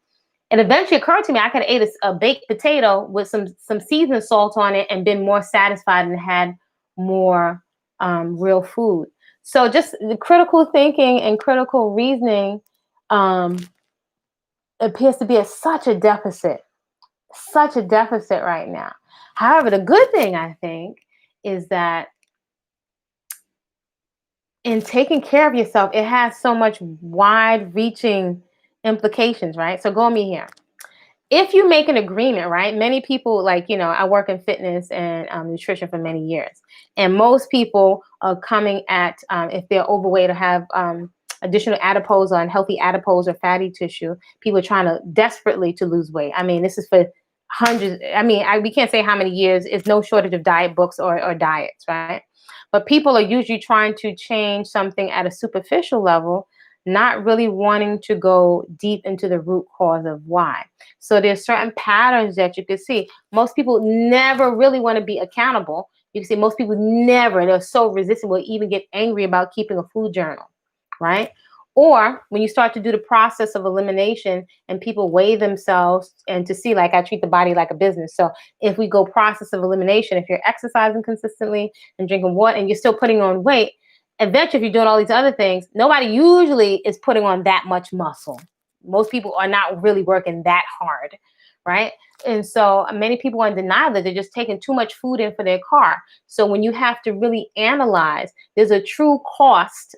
And eventually it occurred to me I could have ate a baked potato with some seasoning salt on it and been more satisfied and had more real food. So just the critical thinking and critical reasoning appears to be at such a deficit right now. However, the good thing I think is that in taking care of yourself, it has so much wide-reaching implications, right? So go on me here. If you make an agreement, right? Many people, like, you know, I work in fitness and nutrition for many years. And most people are coming at, if they're overweight or have additional adipose or unhealthy adipose or fatty tissue, people are trying to desperately to lose weight. I mean, this is for hundreds. I mean, we can't say how many years. It's no shortage of diet books or diets, right? But people are usually trying to change something at a superficial level, not really wanting to go deep into the root cause of why. So there's certain patterns that you can see. Most people never really want to be accountable. You can see most people never, they're so resistant, will even get angry about keeping a food journal, right? Or when you start to do the process of elimination and people weigh themselves and to see, like, I treat the body like a business. So if we go process of elimination, if you're exercising consistently and drinking water and you're still putting on weight, eventually if you're doing all these other things, nobody usually is putting on that much muscle. Most people are not really working that hard, right? And so many people are in denial that they're just taking too much food in for their car. So when you have to really analyze, there's a true cost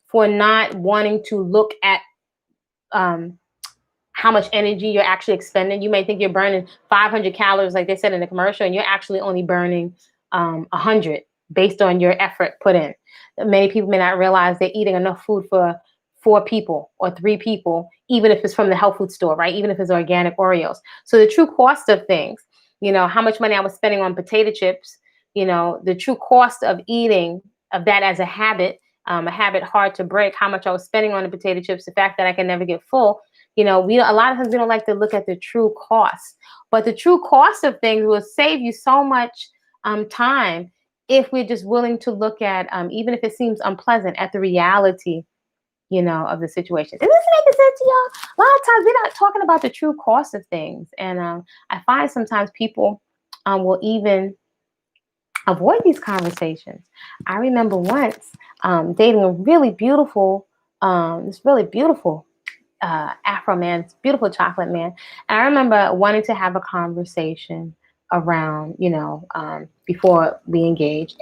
for not wanting to look at how much energy you're actually expending. You may think you're burning 500 calories, like they said in the commercial, and you're actually only burning 100 based on your effort put in. Many people may not realize they're eating enough food for 4 people or 3 people, even if it's from the health food store, right? Even if it's organic Oreos. So the true cost of things, you know, how much money I was spending on potato chips, you know, the true cost of eating of that as a habit hard to break, how much I was spending on the potato chips, the fact that I can never get full. You know, a lot of times we don't like to look at the true cost, but the true cost of things will save you so much time if we're just willing to look at, even if it seems unpleasant, at the reality, you know, of the situation. Is this making sense to y'all? A lot of times we're not talking about the true cost of things. And I find sometimes people will even avoid these conversations. I remember once dating a really beautiful, this really beautiful Afro man, beautiful chocolate man. And I remember wanting to have a conversation around, before we engage,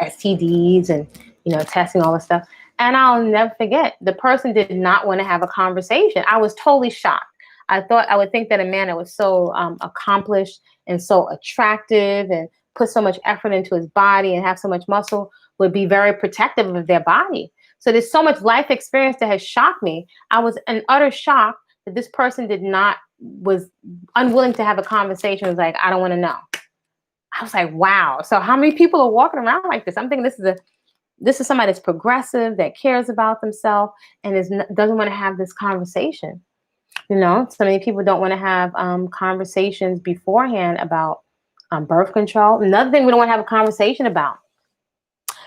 STDs and, testing all this stuff. And I'll never forget, the person did not want to have a conversation. I was totally shocked. I would think that a man that was so accomplished and so attractive and put so much effort into his body and have so much muscle would be very protective of their body. So there's so much life experience that has shocked me. I was in utter shock that this person was unwilling to have a conversation. It was like, I don't want to know. I was like, wow. So how many people are walking around like this? I'm thinking this is somebody that's progressive, that cares about themselves, and doesn't want to have this conversation. So many people don't want to have conversations beforehand about birth control. Another thing we don't want to have a conversation about,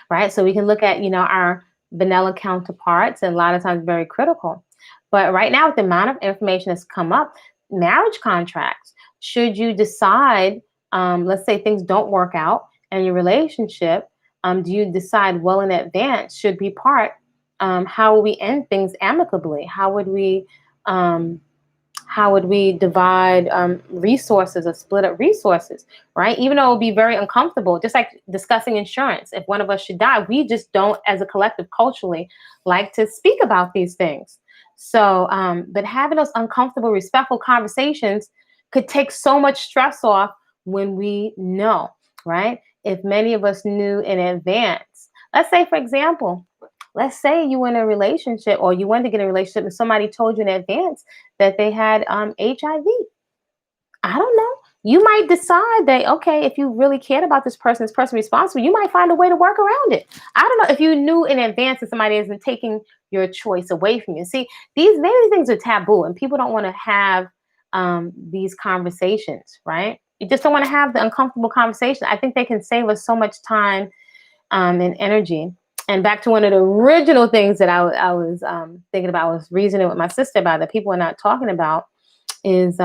right? So we can look at, our vanilla counterparts, and a lot of times very critical. But right now, with the amount of information that's come up, marriage contracts, should you decide, let's say things don't work out in your relationship, do you decide well in advance, should we part? How will we end things amicably? How would we divide resources or split up resources, right? Even though it would be very uncomfortable, just like discussing insurance. If one of us should die, we just don't, as a collective culturally, like to speak about these things. So, but having those uncomfortable, respectful conversations could take so much stress off when we know, right? If many of us knew in advance, let's say, for example, let's say you were in a relationship or you wanted to get in a relationship and somebody told you in advance that they had HIV. I don't know. You might decide that, okay, if you really cared about this person responsible, you might find a way to work around it. I don't know if you knew in advance that somebody isn't taking your choice away from you. See, many things are taboo and people don't want to have these conversations, right? You just don't want to have the uncomfortable conversation. I think they can save us so much time and energy. And back to one of the original things that I was thinking about, I was reasoning with my sister about that people are not talking about is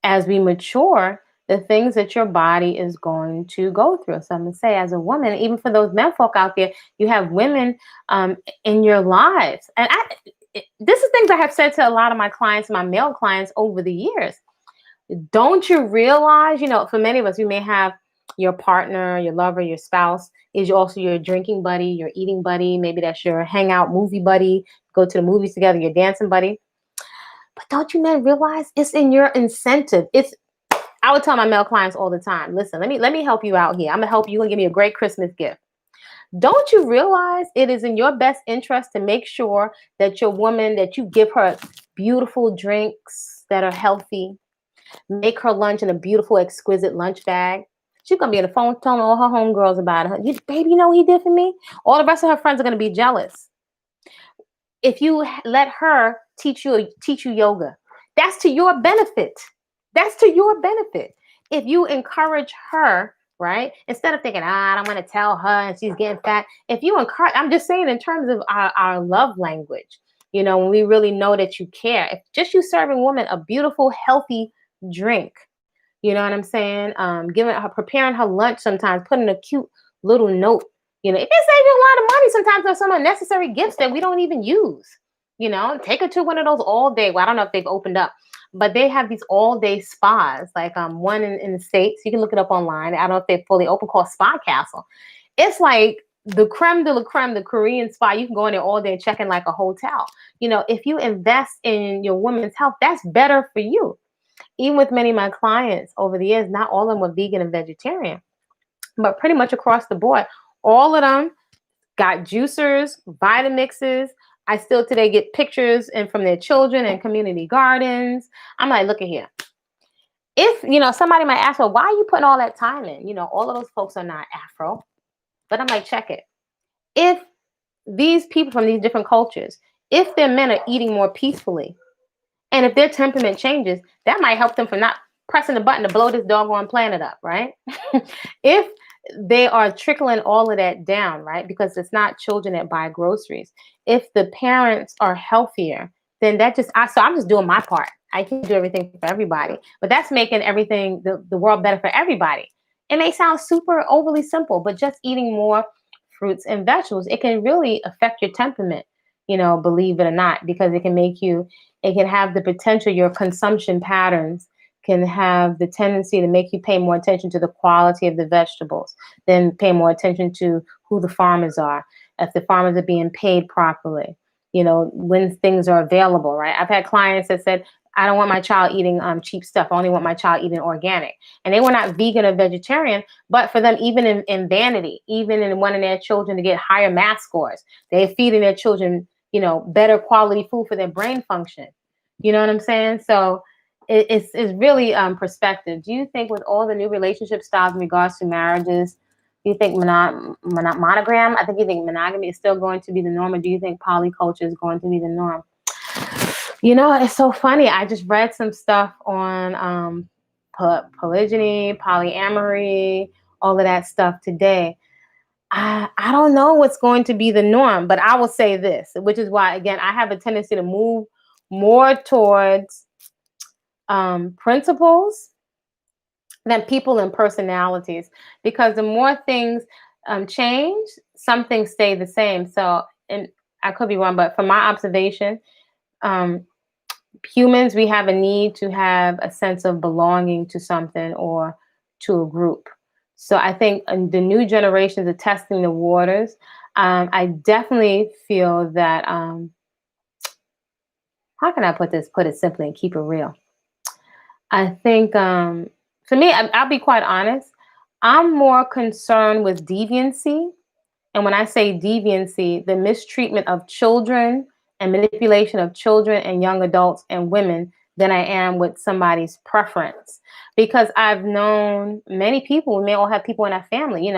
as we mature, the things that your body is going to go through. So I'm going to say, as a woman, even for those men folk out there, you have women in your lives. And this is things I have said to a lot of my clients, my male clients over the years. Don't you realize, for many of us, you may have your partner, your lover, your spouse is also your drinking buddy, your eating buddy. Maybe that's your hangout movie buddy. Go to the movies together, your dancing buddy. But don't you men realize it's in your incentive? I would tell my male clients all the time, listen, let me help you out here. I'm gonna help you and give me a great Christmas gift. Don't you realize it is in your best interest to make sure that your woman, that you give her beautiful drinks that are healthy, make her lunch in a beautiful, exquisite lunch bag. She's going to be on the phone telling all her homegirls about it. Baby, you know what he did for me? All the rest of her friends are going to be jealous. If you let her teach you yoga, that's to your benefit. That's to your benefit. If you encourage her, right, instead of thinking, I don't want to tell her and she's getting fat. If you encourage, I'm just saying in terms of our love language, when we really know that you care. If just you serving woman a beautiful, healthy drink, you know what I'm saying? Preparing her lunch sometimes, putting a cute little note. It can save you a lot of money sometimes on some unnecessary gifts that we don't even use. Take her to one of those all day. Well, I don't know if they've opened up, but they have these all day spas, like one in the States. You can look it up online. I don't know if they're fully open, called Spa Castle. It's like the creme de la creme, the Korean spa. You can go in there all day and check in like a hotel. If you invest in your woman's health, that's better for you. Even with many of my clients over the years, not all of them were vegan and vegetarian, but pretty much across the board, all of them got juicers, Vitamixes. I still today get pictures and from their children and community gardens. I'm like, look at here. If, somebody might ask, well, why are you putting all that time in? All of those folks are not Afro. But I'm like, check it. If these people from these different cultures, if their men are eating more peacefully, and if their temperament changes, that might help them from not pressing the button to blow this doggone planet up, right? If they are trickling all of that down, right? Because it's not children that buy groceries. If the parents are healthier, then so I'm just doing my part. I can't do everything for everybody, but that's making everything, the world better for everybody. It may sound super overly simple, but just eating more fruits and vegetables, it can really affect your temperament. believe it or not, because it can have the potential, your consumption patterns can have the tendency to make you pay more attention to the quality of the vegetables, then pay more attention to who the farmers are, if the farmers are being paid properly, when things are available, right? I've had clients that said, I don't want my child eating cheap stuff. I only want my child eating organic. And they were not vegan or vegetarian, but for them, even in vanity, even in wanting their children to get higher math scores, they're feeding their children, better quality food for their brain function. You know what I'm saying? So it's really perspective. Do you think with all the new relationship styles in regards to marriages, do you think monogram? I think you think monogamy is still going to be the norm, or do you think polyculture is going to be the norm? It's so funny. I just read some stuff on polygyny, polyamory, all of that stuff today. I don't know what's going to be the norm, but I will say this, which is why, again, I have a tendency to move more towards principles than people and personalities, because the more things change, some things stay the same. So, and I could be wrong, but from my observation, humans, we have a need to have a sense of belonging to something or to a group. So I think the new generations are testing the waters. I definitely feel that, how can I put it simply and keep it real? I think, for me, I'll be quite honest, I'm more concerned with deviancy. And when I say deviancy, the mistreatment of children and manipulation of children and young adults and women, than I am with somebody's preference. Because I've known many people, we may all have people in our family,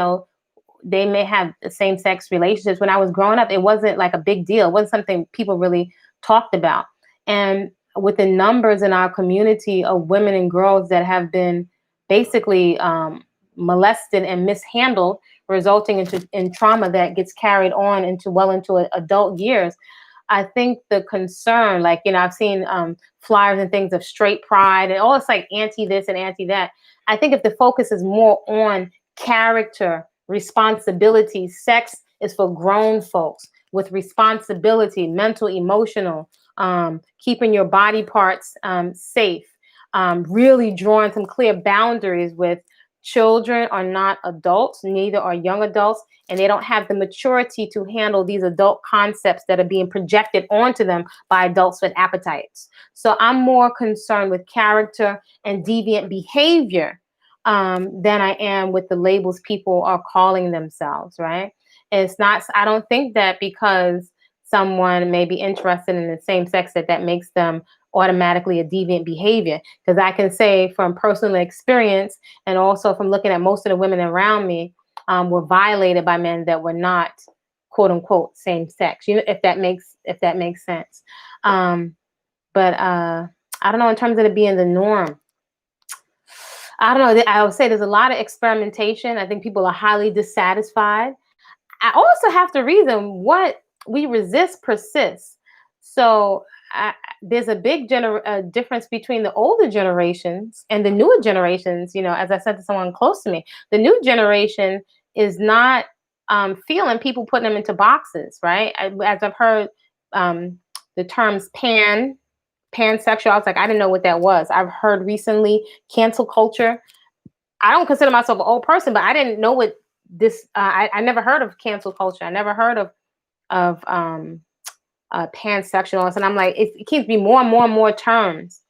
they may have same-sex relationships. When I was growing up, it wasn't like a big deal. It wasn't something people really talked about. And with the numbers in our community of women and girls that have been basically molested and mishandled, resulting in trauma that gets carried on into adult years, I think the concern, like, I've seen flyers and things of straight pride and all, it's like anti this and anti that. I think if the focus is more on character, responsibility, sex is for grown folks with responsibility, mental, emotional, keeping your body parts safe, really drawing some clear boundaries with children are not adults, neither are young adults, and they don't have the maturity to handle these adult concepts that are being projected onto them by adults with appetites. So I'm more concerned with character and deviant behavior than I am with the labels people are calling themselves, right? And I don't think that because someone may be interested in the same sex that makes them automatically a deviant behavior. Because I can say from personal experience and also from looking at most of the women around me were violated by men that were not quote unquote same sex. If that makes sense. But I don't know, in terms of it being the norm, I don't know. I would say there's a lot of experimentation. I think people are highly dissatisfied. I also have to reason what we resist persists. So there's a big difference between the older generations and the newer generations. As I said to someone close to me, the new generation is not feeling people putting them into boxes, right? As I've heard the terms pansexual, I was like, I didn't know what that was. I've heard recently cancel culture. I don't consider myself an old person, but I didn't know what this. I never heard of cancel culture. I never heard of pansexual, and I'm like, it keeps me more and more and more terms,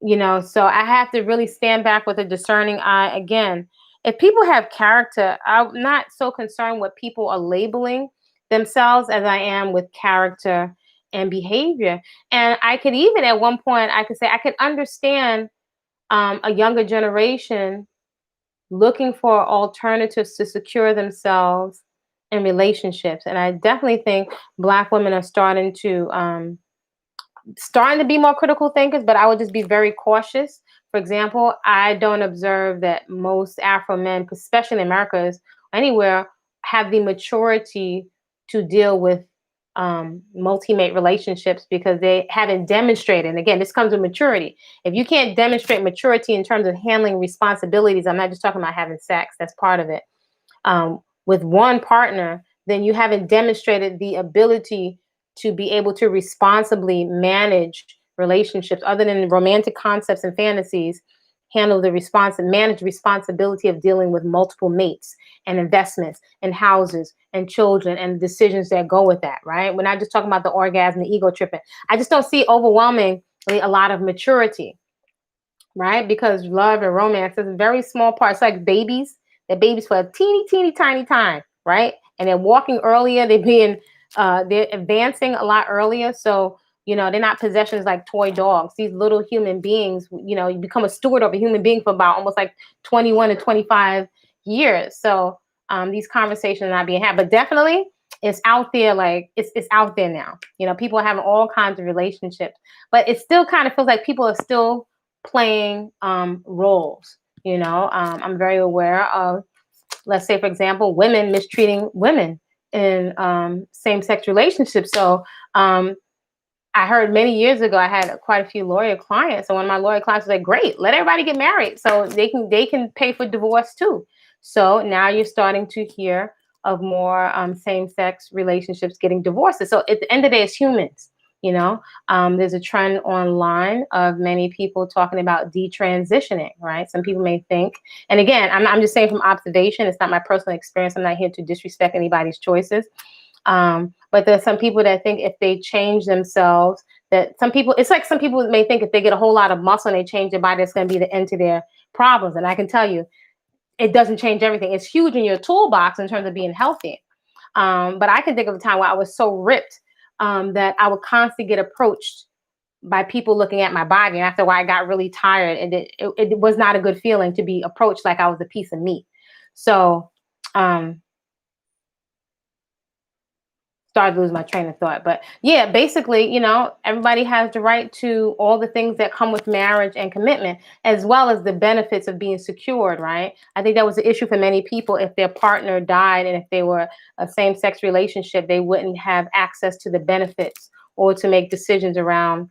so I have to really stand back with a discerning eye. Again, if people have character, I'm not so concerned what people are labeling themselves as I am with character and behavior. And I could even at one point, I could say I could understand a younger generation looking for alternatives to secure themselves in relationships. And I definitely think Black women are starting to be more critical thinkers, but I would just be very cautious. For example, I don't observe that most Afro men, especially in Americas, anywhere, have the maturity to deal with multi-mate relationships because they haven't demonstrated. And again, this comes with maturity. If you can't demonstrate maturity in terms of handling responsibilities, I'm not just talking about having sex, that's part of it, with one partner, then you haven't demonstrated the ability to be able to responsibly manage relationships other than romantic concepts and fantasies, handle the manage responsibility of dealing with multiple mates and investments and houses and children and decisions that go with that, right? We're not just talking about the orgasm, the ego tripping. I just don't see overwhelmingly a lot of maturity, right? Because love and romance is a very small part. It's like babies. They're babies for a teeny, teeny, tiny time, right? And they're walking earlier. They're advancing a lot earlier. So, they're not possessions like toy dogs. These little human beings, you become a steward of a human being for about almost like 21 to 25 years. So these conversations are not being had, but definitely it's out there. Like it's out there now. People are having all kinds of relationships, but it still kind of feels like people are still playing roles. I'm very aware of, let's say, for example, women mistreating women in same-sex relationships. So I heard many years ago, I had quite a few lawyer clients, and one of my lawyer clients was like, "Great, let everybody get married, so they can pay for divorce too." So now you're starting to hear of more same-sex relationships getting divorces. So at the end of the day, it's humans. There's a trend online of many people talking about detransitioning, right? Some people may think, and again, I'm just saying from observation, it's not my personal experience. I'm not here to disrespect anybody's choices. But there's some people that think if they change themselves, it's like some people may think if they get a whole lot of muscle and they change their body, it's going to be the end to their problems. And I can tell you, it doesn't change everything. It's huge in your toolbox in terms of being healthy. But I can think of a time where I was so ripped that I would constantly get approached by people looking at my body. And after a while, I got really tired, and it was not a good feeling to be approached like I was a piece of meat. So, started to lose my train of thought. But yeah, basically, everybody has the right to all the things that come with marriage and commitment, as well as the benefits of being secured, right? I think that was the issue for many people. If their partner died and if they were a same-sex relationship, they wouldn't have access to the benefits or to make decisions around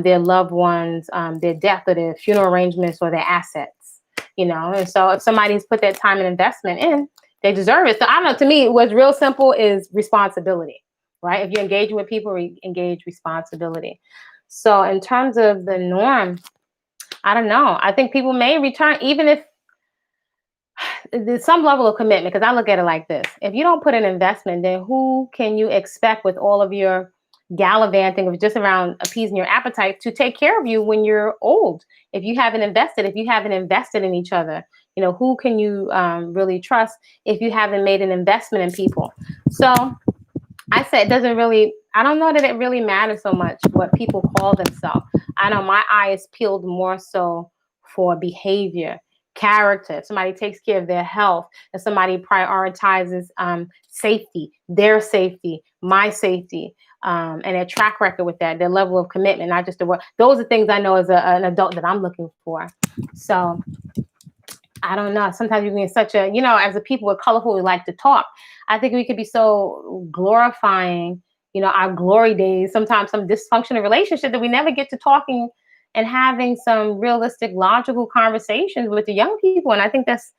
their loved ones, their death or their funeral arrangements or their assets, And so if somebody's put that time and investment in, they deserve it. So I don't know, to me, what's real simple is responsibility, right? If you're engaging with people, engage responsibility. So in terms of the norm, I don't know. I think people may return, even if there's some level of commitment, because I look at it like this. If you don't put an investment, then who can you expect with all of your gallivanting of just around appeasing your appetite to take care of you when you're old? If you haven't invested in each other, who can you really trust if you haven't made an investment in people? So I said, I don't know that it really matters so much what people call themselves. I know my eye is peeled more so for behavior, character. If somebody takes care of their health, if somebody prioritizes safety, their safety, my safety, and their track record with that, their level of commitment, not just the word. Those are things I know as an adult that I'm looking for. So I don't know. Sometimes you can be such a, as a people with colorful, we like to talk. I think we could be so glorifying, our glory days, sometimes some dysfunctional relationship that we never get to talking and having some realistic, logical conversations with the young people. And I think that's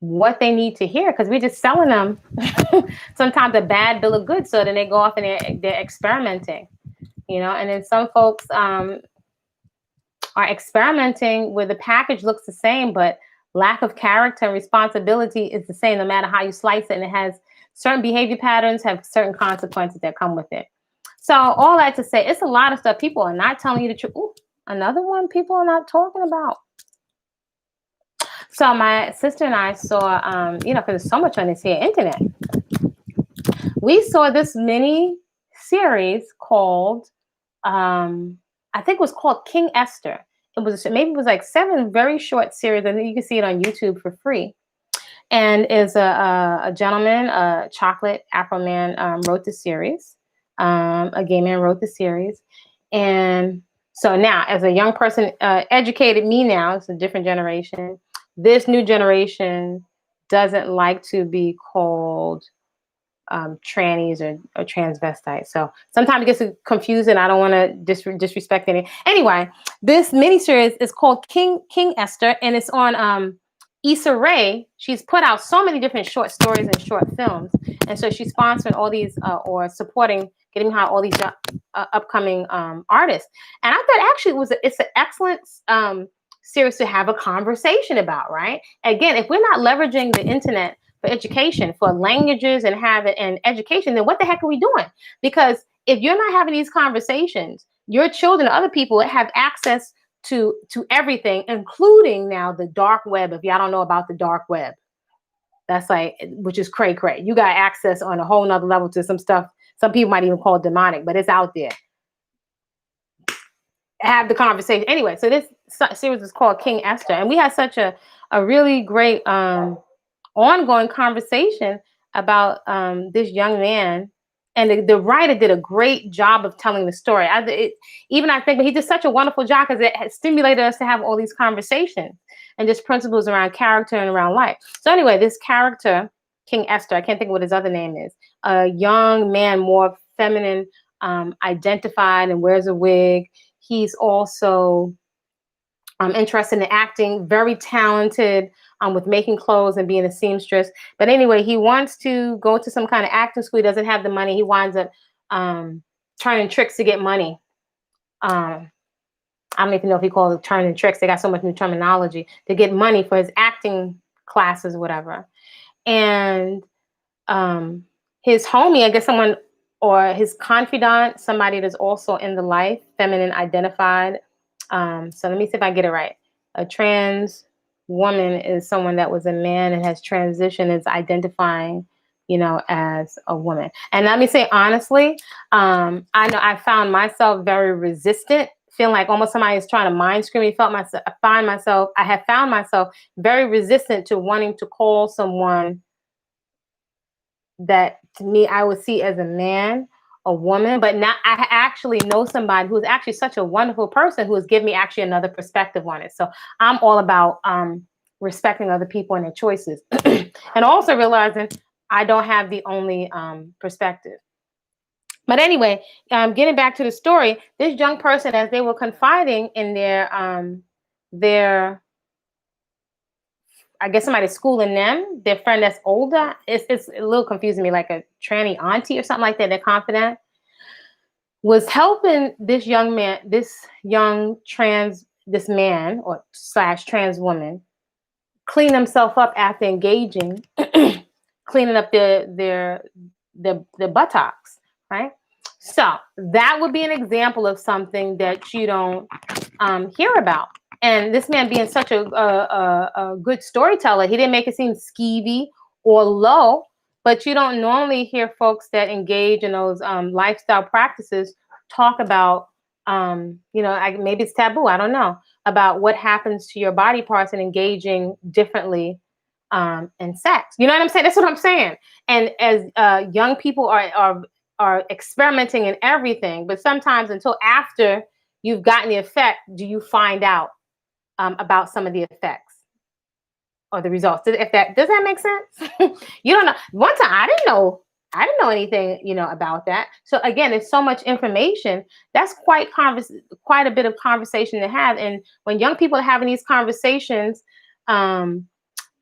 what they need to hear, because we're just selling them sometimes a bad bill of goods. So then they go off and they're experimenting, and then some folks are experimenting where the package looks the same, but lack of character and responsibility is the same no matter how you slice it. And it has certain behavior patterns, have certain consequences that come with it. So all that to say, it's a lot of stuff. People are not telling you the truth. Ooh, another one people are not talking about. So my sister and I saw, because there's so much on this here internet. We saw this mini series called, I think it was called King Esther. It was like 7 very short series, and you can see it on YouTube for free. And is a gentleman, a chocolate Afro man, wrote the series. A gay man wrote the series. And so now, as a young person, educated me now, it's a different generation. This new generation doesn't like to be called trannies or transvestites. So sometimes it gets confusing. I don't want to disrespect any. Anyway, this miniseries is called King Esther, and it's on Issa Rae, she's put out so many different short stories and short films, and so she's sponsoring all these or supporting, getting behind all these upcoming artists. And I thought actually it's an excellent series to have a conversation about. Right? Again, if we're not leveraging the internet for education, for languages and and education, then what the heck are we doing? Because if you're not having these conversations, your children, other people have access to everything, including now the dark web. If y'all don't know about the dark web, that's like, which is cray cray. You got access on a whole nother level to some stuff. Some people might even call it demonic, but it's out there. Have the conversation anyway. So this series is called King Esther, and we had such a really great ongoing conversation about this young man. And the writer did a great job of telling the story. I think, but he did such a wonderful job because it has stimulated us to have all these conversations and just principles around character and around life. So anyway, this character, King Esther, I can't think of what his other name is, a young man, more feminine, identified, and wears a wig. He's also interested in acting, very talented with making clothes and being a seamstress. But anyway, he wants to go to some kind of acting school. He doesn't have the money. He winds up turning tricks to get money. I don't even know if he calls it turning tricks. They got so much new terminology to get money for his acting classes, whatever. And his homie, I guess someone, or his confidant, somebody that's also in the life, feminine identified. So let me see if I get it right. A trans woman is someone that was a man and has transitioned, is identifying, as a woman. And let me say honestly, I know I found myself very resistant, feeling like almost somebody is trying to mind scream me. I have found myself very resistant to wanting to call someone that to me I would see as a man, a woman. But now I actually know somebody who's actually such a wonderful person who has given me actually another perspective on it. So I'm all about respecting other people and their choices, and also realizing I don't have the only perspective. But anyway, getting back to the story, this young person, as they were confiding in their I guess somebody's schooling them, their friend that's older. It's a little confusing me, like a tranny auntie or something like that. They're confident was helping this young man, this man or slash trans woman clean themselves up after engaging, cleaning up their buttocks, right? So that would be an example of something that you don't hear about. And this man being such a good storyteller, he didn't make it seem skeevy or low, but you don't normally hear folks that engage in those lifestyle practices talk about, maybe it's taboo, I don't know, about what happens to your body parts and engaging differently in sex. You know what I'm saying? That's what I'm saying. And as young people are experimenting in everything, but sometimes until after you've gotten the effect, do you find out about some of the effects or the results. Does that make sense? You don't know. One time I didn't know anything, about that. So again, there's so much information. That's quite a bit of conversation to have. And when young people are having these conversations,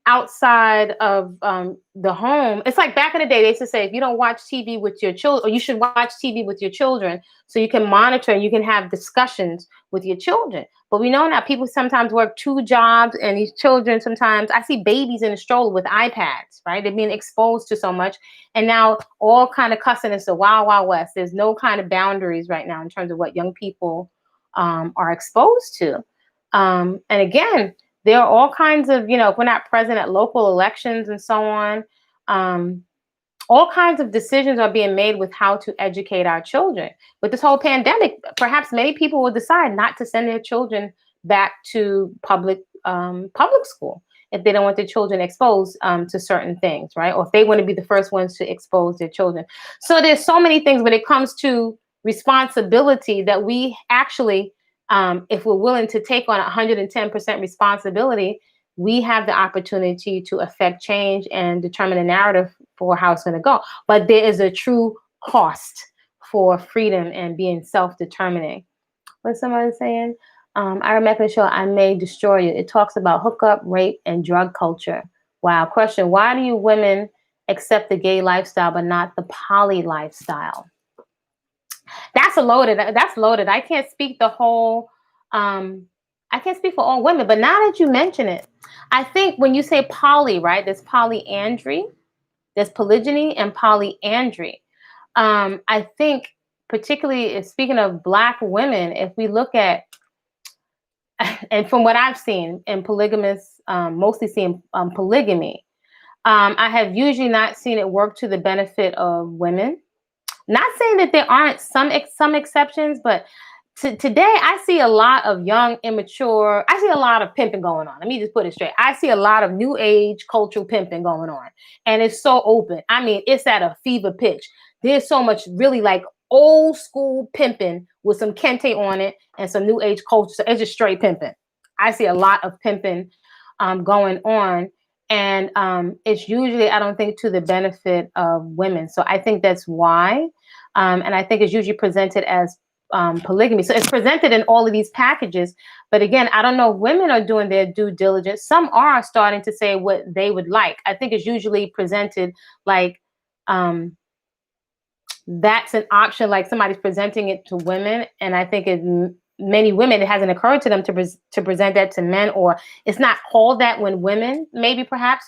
outside of the home, it's like back in the day, they used to say, if you don't watch TV with your children, or you should watch TV with your children so you can monitor and you can have discussions with your children. But we know now people sometimes work 2 jobs, and these children sometimes, I see babies in a stroller with iPads, right? They're being exposed to so much. And now all kind of cussing is the wild, wild west. There's no kind of boundaries right now in terms of what young people are exposed to. And again, there are all kinds of, if we're not present at local elections and so on, all kinds of decisions are being made with how to educate our children. With this whole pandemic, perhaps many people will decide not to send their children back to public school if they don't want their children exposed to certain things, right? Or if they want to be the first ones to expose their children. So there's so many things when it comes to responsibility that we actually, if we're willing to take on 110% responsibility, we have the opportunity to affect change and determine a narrative for how it's going to go. But there is a true cost for freedom and being self-determining. What's somebody saying? I remember the show I May Destroy You. It talks about hookup, rape, and drug culture. Wow. Question: why do you women accept the gay lifestyle but not the poly lifestyle? That's a loaded. That's loaded. I can't speak the whole. I can't speak for all women, but now that you mention it, I think when you say poly, right? There's polyandry, there's polygyny, and polyandry. I think, particularly speaking of Black women, if we look at, and from what I've seen in polygamous, mostly seeing polygamy, I have usually not seen it work to the benefit of women. Not saying that there aren't some exceptions, but today I see a lot of young, immature. I see a lot of pimping going on. Let me just put it straight. I see a lot of new age cultural pimping going on, and it's so open. I mean, it's at a fever pitch. There's so much really like old school pimping with some kente on it and some new age culture. So it's just straight pimping. I see a lot of pimping going on, and it's usually, I don't think, to the benefit of women. So I think that's why. And I think it's usually presented as polygamy. So it's presented in all of these packages. But again, I don't know if women are doing their due diligence. Some are starting to say what they would like. I think it's usually presented like that's an option, like somebody's presenting it to women. And I think many women, it hasn't occurred to them to present that to men, or it's not called that when women maybe perhaps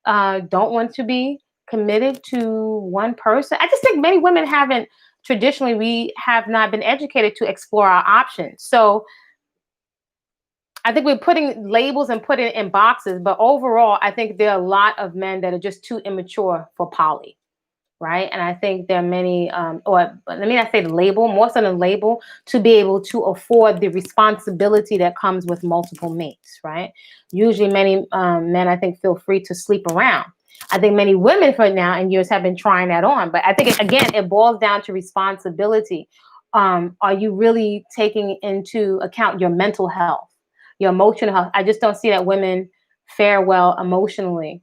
don't want to be committed to one person. I just think many women haven't, traditionally, we have not been educated to explore our options. So I think we're putting labels and putting it in boxes, but overall, I think there are a lot of men that are just too immature for poly. Right. And I think there are many, or let me not say the label, more so than label, to be able to afford the responsibility that comes with multiple mates. Right. Usually many men, I think, feel free to sleep around. I think many women for now and years have been trying that on. But I think, again, it boils down to responsibility. Are you really taking into account your mental health, your emotional health? I just don't see that women fare well emotionally.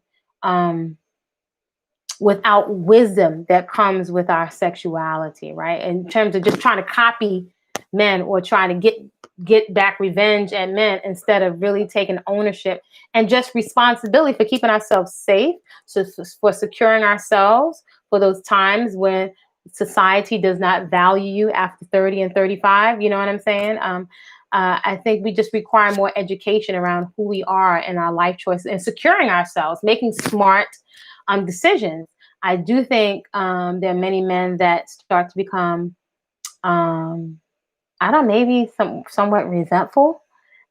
Without wisdom that comes with our sexuality, right? In terms of just trying to copy men or trying to get back revenge at men instead of really taking ownership and just responsibility for keeping ourselves safe, so for securing ourselves for those times when society does not value you after 30 and 35. You know what I'm saying? I think we just require more education around who we are and our life choices and securing ourselves, making smart decisions. I do think there are many men that start to become, I don't know, maybe somewhat resentful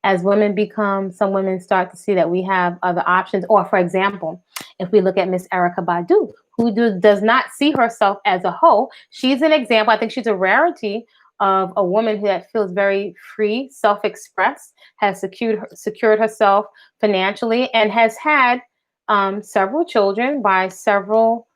as some women start to see that we have other options. Or, for example, if we look at Miss Erykah Badu, who does not see herself as a hoe, she's an example. I think she's a rarity of a woman that feels very free, self-expressed, has secured herself financially, and has had several children by several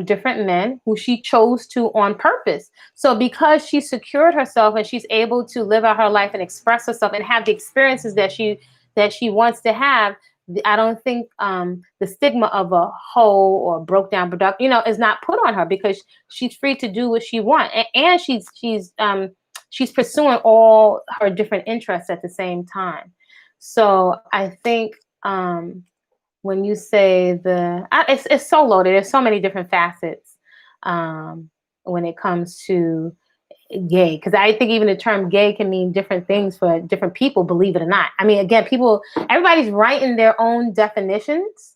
different men who she chose to on purpose. So because she secured herself and she's able to live out her life and express herself and have the experiences that she wants to have, I don't think the stigma of a hoe or broke down product, is not put on her, because she's free to do what she wants, and she's pursuing all her different interests at the same time. So I think when you say it's so loaded, there's so many different facets when it comes to gay, because I think even the term gay can mean different things for different people, believe it or not. I mean, again, everybody's writing their own definitions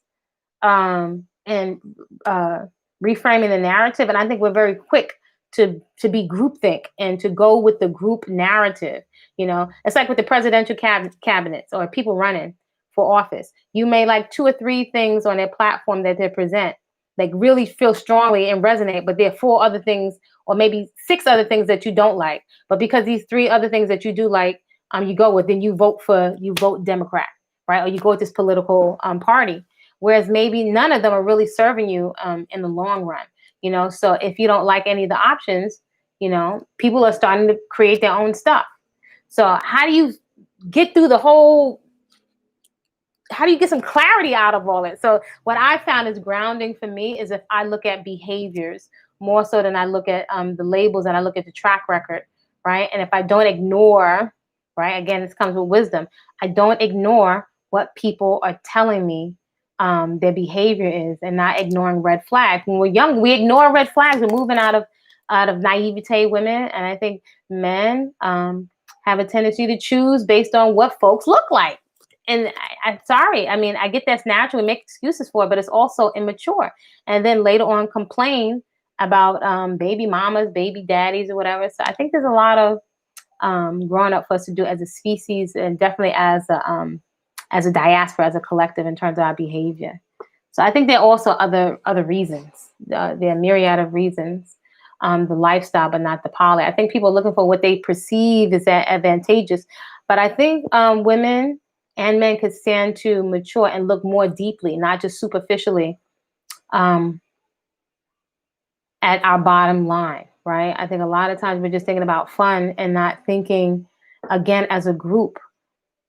and reframing the narrative, and I think we're very quick to be groupthink and to go with the group narrative. It's like with the presidential cabinets or people running for office. You may like 2 or 3 things on their platform that they present, like really feel strongly and resonate, but there are 4 other things or maybe 6 other things that you don't like. But because these 3 other things that you do like, you go with, then you vote Democrat, right? Or you go with this political party. Whereas maybe none of them are really serving you in the long run. So if you don't like any of the options, people are starting to create their own stuff. So how do you get through how do you get some clarity out of all it? So what I found is grounding for me is if I look at behaviors more so than I look at the labels, and I look at the track record, right? And if I don't ignore right? Again, this comes with wisdom. I don't ignore what people are telling me their behavior is, and not ignoring red flags. When we're young, we ignore red flags. We're moving out of naivete, women, and I think men have a tendency to choose based on what folks look like. And I'm sorry. I mean, I get that's natural. We make excuses for it, but it's also immature. And then later on, complain about baby mamas, baby daddies, or whatever. So I think there's a lot of growing up for us to do as a species, and definitely as a diaspora, as a collective, in terms of our behavior. So I think there are also other reasons. There are myriad of reasons. The lifestyle, but not the poly. I think people are looking for what they perceive is advantageous. But I think women and men could stand to mature and look more deeply, not just superficially, um, at our bottom line, right? I think a lot of times we're just thinking about fun and not thinking, again, as a group.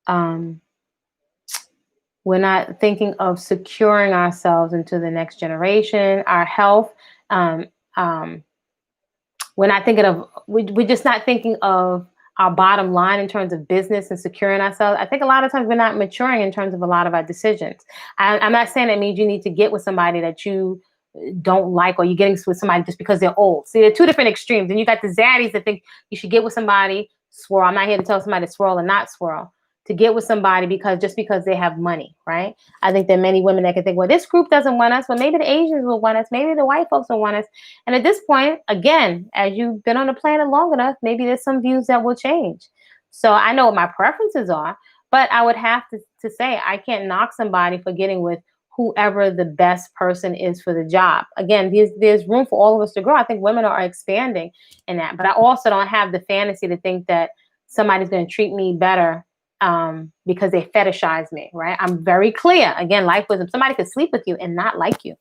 We're not thinking of securing ourselves into the next generation, our health. Um, um, we're not thinking of, we're just not thinking of our bottom line in terms of business and securing ourselves. I think a lot of times we're not maturing in terms of a lot of our decisions. I'm not saying that means you need to get with somebody that you don't like, or you're getting with somebody just because they're old. See, they're two different extremes. And you got the zaddies that think you should get with somebody, swirl. I'm not here to tell somebody to swirl or not swirl. To get with somebody because they have money, right? I think there are many women that can think, well, this group doesn't want us, but maybe the Asians will want us, maybe the white folks will want us. And at this point, again, as you've been on the planet long enough, maybe there's some views that will change. So I know what my preferences are, but I would have to say I can't knock somebody for getting with whoever the best person is for the job. Again, there's room for all of us to grow. I think women are expanding in that, but I also don't have the fantasy to think that somebody's going to treat me better because they fetishize me, right? I'm very clear. Again, life wisdom. Somebody could sleep with you and not like you,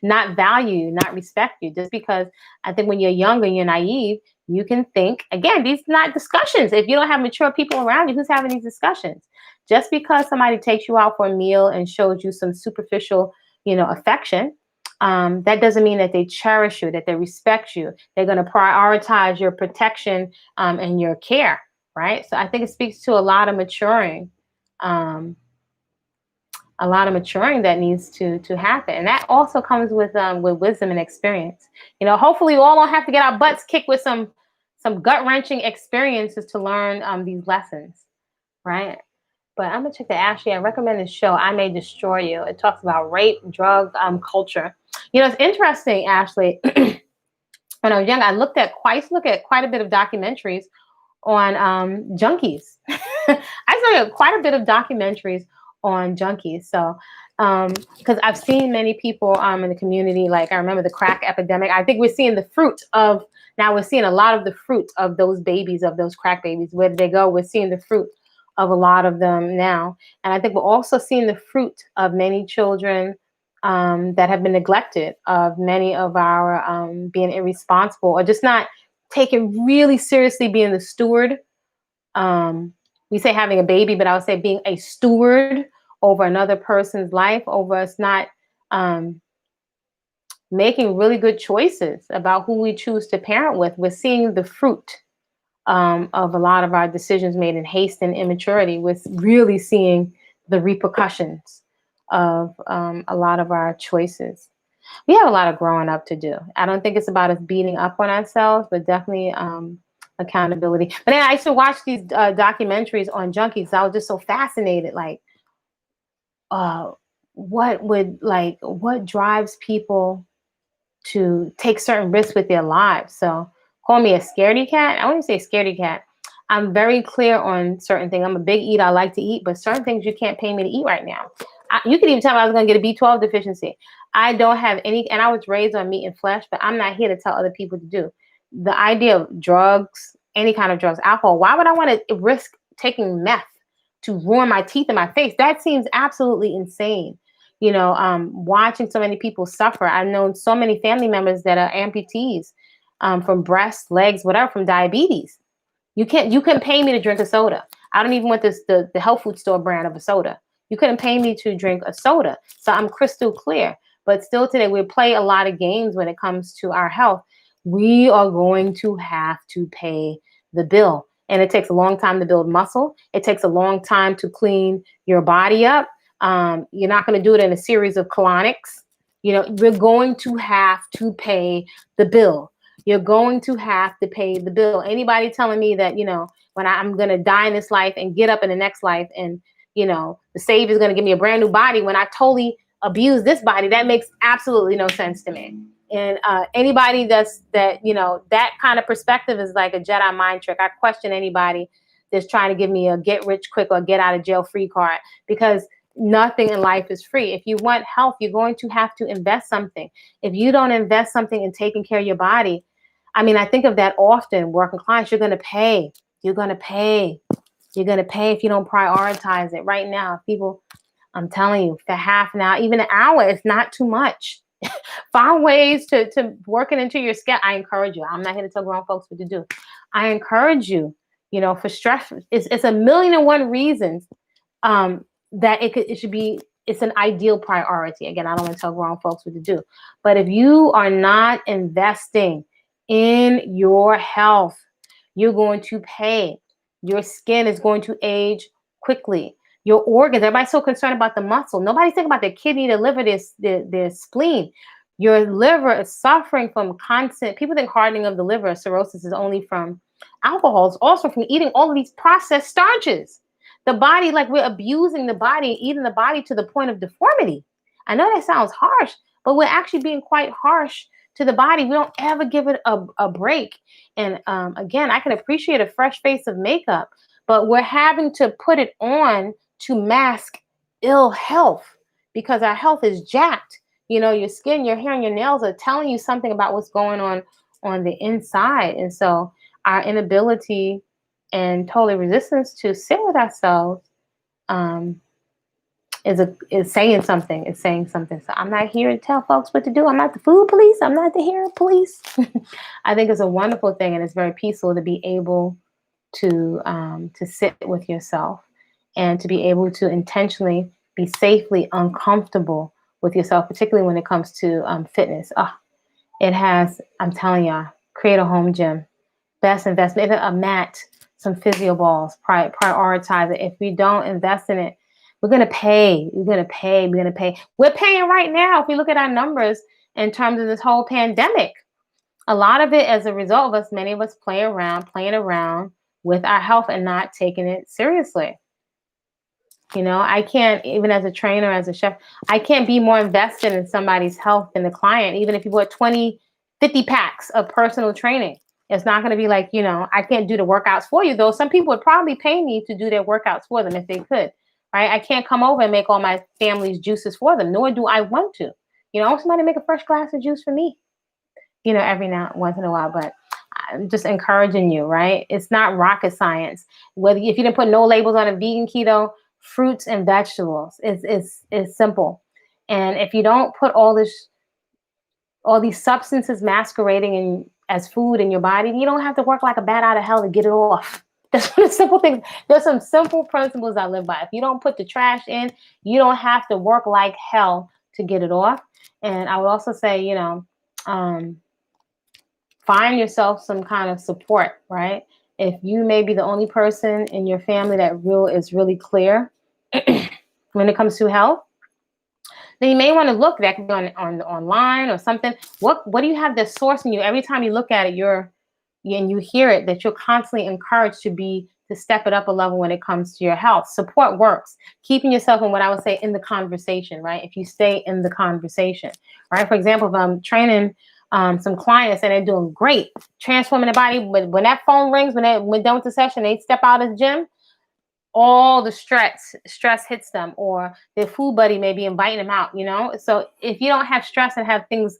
not value you, not respect you. Just because I think when you're younger and you're naive, you can think, again, these are not discussions. If you don't have mature people around you, who's having these discussions? Just because somebody takes you out for a meal and shows you some superficial, affection, that doesn't mean that they cherish you, that they respect you. They're going to prioritize your protection and your care. Right. So I think it speaks to a lot of maturing, that needs to happen. And that also comes with wisdom and experience. Hopefully we all don't have to get our butts kicked with some gut-wrenching experiences to learn these lessons. Right. But I'm gonna check the Ashley. I recommend this show, I May Destroy You. It talks about rape, drug culture. It's interesting, Ashley. When I was young, I looked at quite a bit of documentaries on junkies. I saw quite a bit of documentaries on junkies. So, because I've seen many people in the community, like I remember the crack epidemic. I think we're seeing we're seeing a lot of the fruit of those babies, of those crack babies. Where did they go? We're seeing the fruit of a lot of them now. And I think we're also seeing the fruit of many children that have been neglected, of many of our being irresponsible or just not taking really seriously being the steward. We say having a baby, but I would say being a steward over another person's life, over us not making really good choices about who we choose to parent with. We're seeing the fruit of a lot of our decisions made in haste and immaturity. We're really seeing the repercussions of a lot of our choices. We have a lot of growing up to do. I don't think it's about us beating up on ourselves, but definitely accountability. But then I used to watch these documentaries on junkies. I was just so fascinated, like, what drives people to take certain risks with their lives. So call me a scaredy cat. I wouldn't say scaredy cat. I'm very clear on certain things. I'm a big eater. I like to eat, but certain things you can't pay me to eat right now. You could even tell me I was going to get a B12 deficiency. I don't have any, and I was raised on meat and flesh, but I'm not here to tell other people to do. The idea of drugs, any kind of drugs, alcohol, why would I want to risk taking meth to ruin my teeth and my face? That seems absolutely insane. Watching so many people suffer. I've known so many family members that are amputees from breasts, legs, whatever, from diabetes. You couldn't pay me to drink a soda. I don't even want the health food store brand of a soda. You couldn't pay me to drink a soda. So I'm crystal clear. But still today, we play a lot of games when it comes to our health. We are going to have to pay the bill. and it takes a long time to build muscle. It takes a long time to clean your body up. You're not going to do it in a series of colonics. We're going to have to pay the bill. You're going to have to pay the bill. Anybody telling me that, when I'm going to die in this life and get up in the next life, and, the Savior is going to give me a brand new body when I totally abuse this body, that makes absolutely no sense to me. And anybody that kind of perspective is like a Jedi mind trick. I question anybody that's trying to give me a get rich quick or get out of jail free card, because nothing in life is free. If you want health, you're going to have to invest something. If you don't invest something in taking care of your body, I think of that often, working clients, you're going to pay. You're going to pay. You're going to pay if you don't prioritize it. Right now, people, I'm telling you, for half an hour, even an hour, it's not too much. Find ways to work it into your schedule. I encourage you. I'm not here to tell grown folks what to do. I encourage you, for stress, it's a million and one reasons that it should be, it's an ideal priority. Again, I don't want to tell grown folks what to do. But if you are not investing in your health, you're going to pay. Your skin is going to age quickly. Your organs, everybody's so concerned about the muscle. Nobody's thinking about their kidney, the liver, their spleen. Your liver is suffering from constant, people think hardening of the liver, cirrhosis, is only from alcohol. It's also from eating all of these processed starches. The body, like, we're abusing the body, eating the body to the point of deformity. I know that sounds harsh, but we're actually being quite harsh to the body. We don't ever give it a break. And again, I can appreciate a fresh face of makeup, but we're having to put it on to mask ill health, because our health is jacked. Your skin, your hair, and your nails are telling you something about what's going on the inside. And so our inability and total resistance to sit with ourselves is saying something. It's saying something. So I'm not here to tell folks what to do. I'm not the food police. I'm not the hair police. I think it's a wonderful thing, and it's very peaceful to be able to sit with yourself and to be able to intentionally be safely uncomfortable with yourself, particularly when it comes to fitness. It has, I'm telling y'all, create a home gym. Best investment, even a mat, some physio balls, prioritize it. If we don't invest in it, we're going to pay. We're going to pay. We're going to pay. We're paying right now. If we look at our numbers in terms of this whole pandemic, a lot of it as a result of many of us playing around with our health and not taking it seriously. I can't, even as a trainer, as a chef, I can't be more invested in somebody's health than the client. Even if you bought 20, 50 packs of personal training, it's not going to be like, I can't do the workouts for you, though. Some people would probably pay me to do their workouts for them if they could, right? I can't come over and make all my family's juices for them, nor do I want to. I want somebody to make a fresh glass of juice for me, every once in a while. But I'm just encouraging you, right? It's not rocket science. If you didn't put no labels on a vegan, keto, fruits and vegetables, it's simple. And if you don't put all these substances masquerading as food in your body, you don't have to work like a bat out of hell to get it off. That's one of the simple things. There's some simple principles I live by. If you don't put the trash in, you don't have to work like hell to get it off. And I would also say, find yourself some kind of support, right? If you may be the only person in your family that is really clear when it comes to health, then you may want to look. That could be on online or something. What do you have the source in you? Every time you look at it, and you hear it, that you're constantly encouraged to step it up a level when it comes to your health. Support works. Keeping yourself in what I would say in the conversation, right? If you stay in the conversation, right? For example, if I'm training some clients and they're doing great, transforming their body, but when that phone rings, when done with the session, they step out of the gym, all the stress hits them, or their food buddy may be inviting them out, So if you don't have stress and have things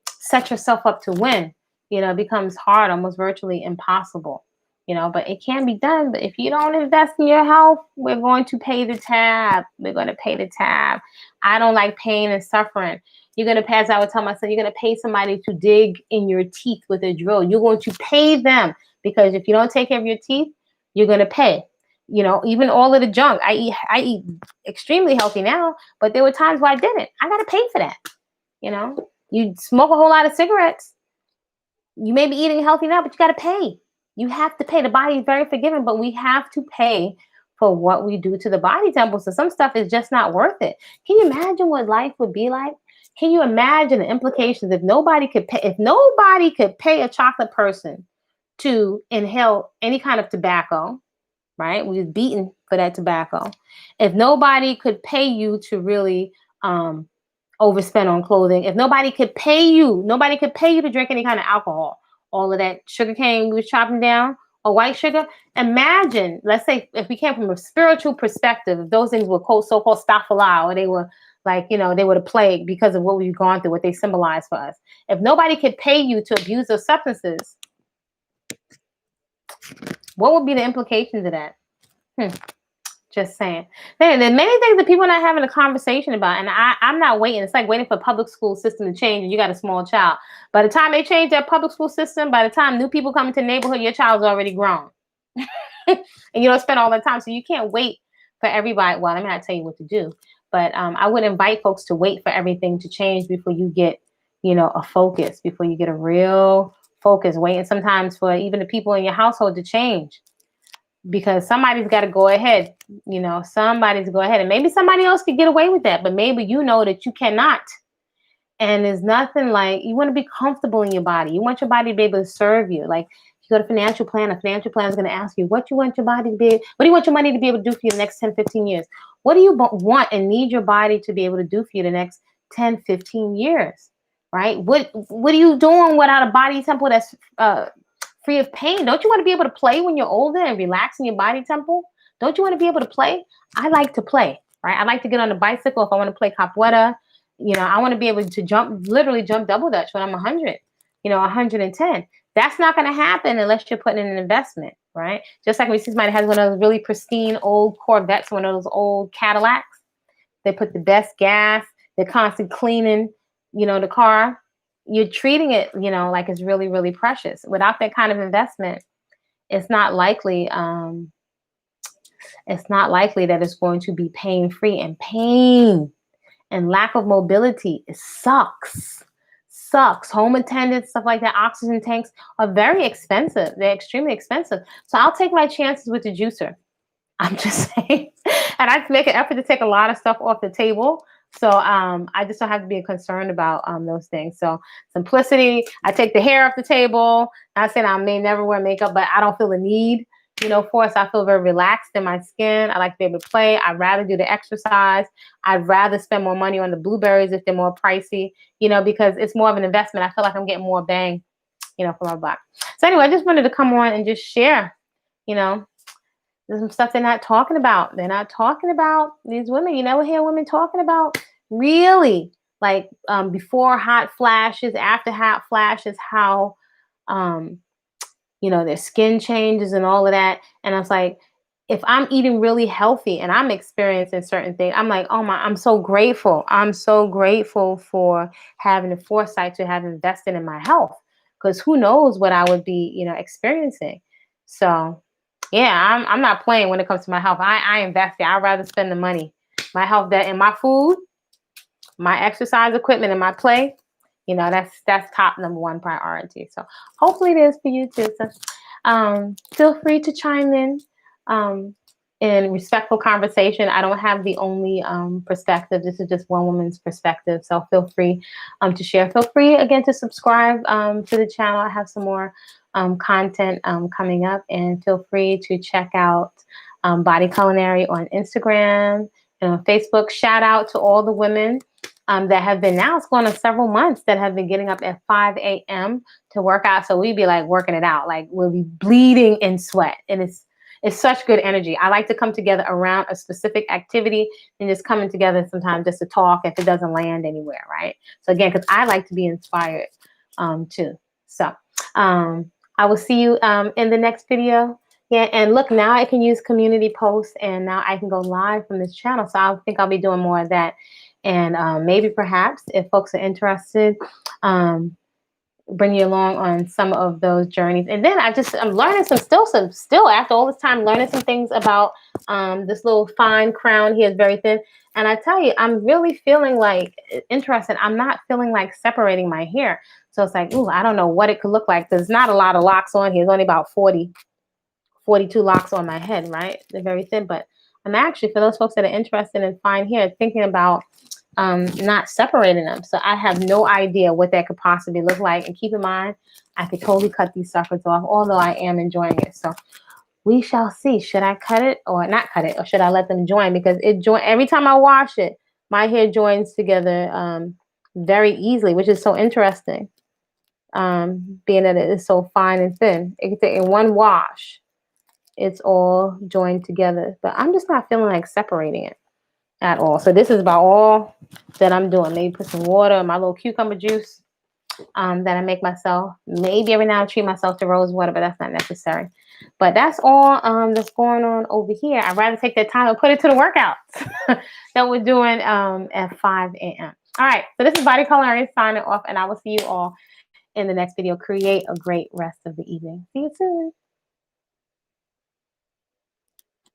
set yourself up to win, it becomes hard, almost virtually impossible, but it can be done. But if you don't invest in your health, we're going to pay the tab. We're going to pay the tab. I don't like pain and suffering. You're going to pay, as I would tell myself, you're going to pay somebody to dig in your teeth with a drill. You're going to pay them, because if you don't take care of your teeth, you're going to pay. Even all of the junk. I eat extremely healthy now, but there were times where I didn't. I got to pay for that. You smoke a whole lot of cigarettes. You may be eating healthy now, but you got to pay. You have to pay. The body is very forgiving, but we have to pay for what we do to the body temple. So some stuff is just not worth it. Can you imagine what life would be like? Can you imagine the implications if nobody could pay? If nobody could pay a chocolate person to inhale any kind of tobacco, right? We was beaten for that tobacco. If nobody could pay you to really overspend on clothing, if nobody could pay you to drink any kind of alcohol, all of that sugar cane we was chopping down, or white sugar. Imagine, let's say, if we came from a spiritual perspective, if those things were so-called staphyli, or they were like, they were the plague because of what we've gone through, what they symbolize for us. If nobody could pay you to abuse those substances, what would be the implications of that? Just saying. There are many things that people are not having a conversation about, and I'm not waiting. It's like waiting for public school system to change, and you got a small child. By the time they change that public school system, by the time new people come into the neighborhood, your child's already grown. And you don't spend all that time, so you can't wait for everybody. Well, I'm not tell you what to do, but I would invite folks to wait for everything to change before you get, a focus, before you get a real focus. Waiting sometimes for even the people in your household to change. Because somebody's got to go ahead, somebody's go ahead, and maybe somebody else could get away with that, but maybe that you cannot. And there's nothing like, you want to be comfortable in your body. You want your body to be able to serve you. Like if you go to financial plan, a financial plan is going to ask you what you want your body to be. What do you want your money to be able to do for you the next 10, 15 years? What do you want and need your body to be able to do for you the next 10, 15 years? Right? What are you doing without a body temple that's free of pain? Don't you want to be able to play when you're older and relax in your body temple? Don't you want to be able to play? I like to play, right? I like to get on the bicycle if I want to play capoeira. I want to be able to literally jump double dutch when I'm 100, 110. That's not going to happen unless you're putting in an investment, right? Just like when you see somebody has one of those really pristine old Corvettes, one of those old Cadillacs, they put the best gas, they're constantly cleaning, the car. You're treating it, like it's really, really precious. Without that kind of investment, it's not likely that it's going to be pain-free. And pain and lack of mobility, it sucks. Home attendants, stuff like that, oxygen tanks are very expensive. They're extremely expensive. So I'll take my chances with the juicer. I'm just saying. And I make an effort to take a lot of stuff off the table. So I just don't have to be concerned about those things. So simplicity, I take the hair off the table. Not saying I may never wear makeup, but I don't feel the need, for it. So I feel very relaxed in my skin. I like to be able to play. I'd rather do the exercise. I'd rather spend more money on the blueberries if they're more pricey, because it's more of an investment. I feel like I'm getting more bang, for my buck. So anyway, I just wanted to come on and just share, there's some stuff they're not talking about. They're not talking about these women. You never hear women talking about really like before hot flashes, after hot flashes, how, their skin changes and all of that. And I was like, if I'm eating really healthy and I'm experiencing certain things, I'm like, oh my, I'm so grateful. I'm so grateful for having the foresight to have invested in my health, because who knows what I would be, experiencing. So yeah, I'm not playing when it comes to my health. I invest it. I'd rather spend the money, my health, that in my food, my exercise equipment, and my play. That's top number one priority. So hopefully it is for you too. So feel free to chime in respectful conversation. I don't have the only perspective. This is just one woman's perspective. So feel free to share. Feel free again to subscribe to the channel. I have some more content coming up, and feel free to check out Body-Culinary on Instagram and on Facebook. Shout out to all the women that have been, now it's going on several months, that have been getting up at 5 a.m. to work out. So we'd be like working it out, like we'll be bleeding in sweat, and it's such good energy. I like to come together around a specific activity and just coming together sometimes just to talk if it doesn't land anywhere, right? So again, because I like to be inspired too. So I will see you in the next video. Yeah, and look, now I can use community posts, and now I can go live from this channel. So I think I'll be doing more of that. And maybe perhaps if folks are interested, bring you along on some of those journeys. And then I'm learning still after all this time, learning some things about this little fine crown here is very thin. And I tell you, I'm really feeling like interested. I'm not feeling like separating my hair. So it's like, ooh, I don't know what it could look like. There's not a lot of locks on here. There's only about 42 locks on my head, right? They're very thin, but I'm actually, for those folks that are interested in fine hair, thinking about not separating them. So I have no idea what that could possibly look like. And keep in mind, I could totally cut these suckers off, although I am enjoying it. So we shall see. Should I cut it or not cut it, or should I let them join? Because it join every time I wash it, my hair joins together very easily, which is so interesting. Being that it is so fine and thin, it can take in one wash. It's all joined together, but I'm just not feeling like separating it at all. So this is about all that I'm doing. Maybe put some water, my little cucumber juice that I make myself. Maybe every now and then treat myself to rose water, but that's not necessary. But that's all that's going on over here. I'd rather take that time and put it to the workouts that we're doing at 5 a.m. All right, so this is Body-Culinary signing off, and I will see you all in the next video. Create a great rest of the evening. See you soon.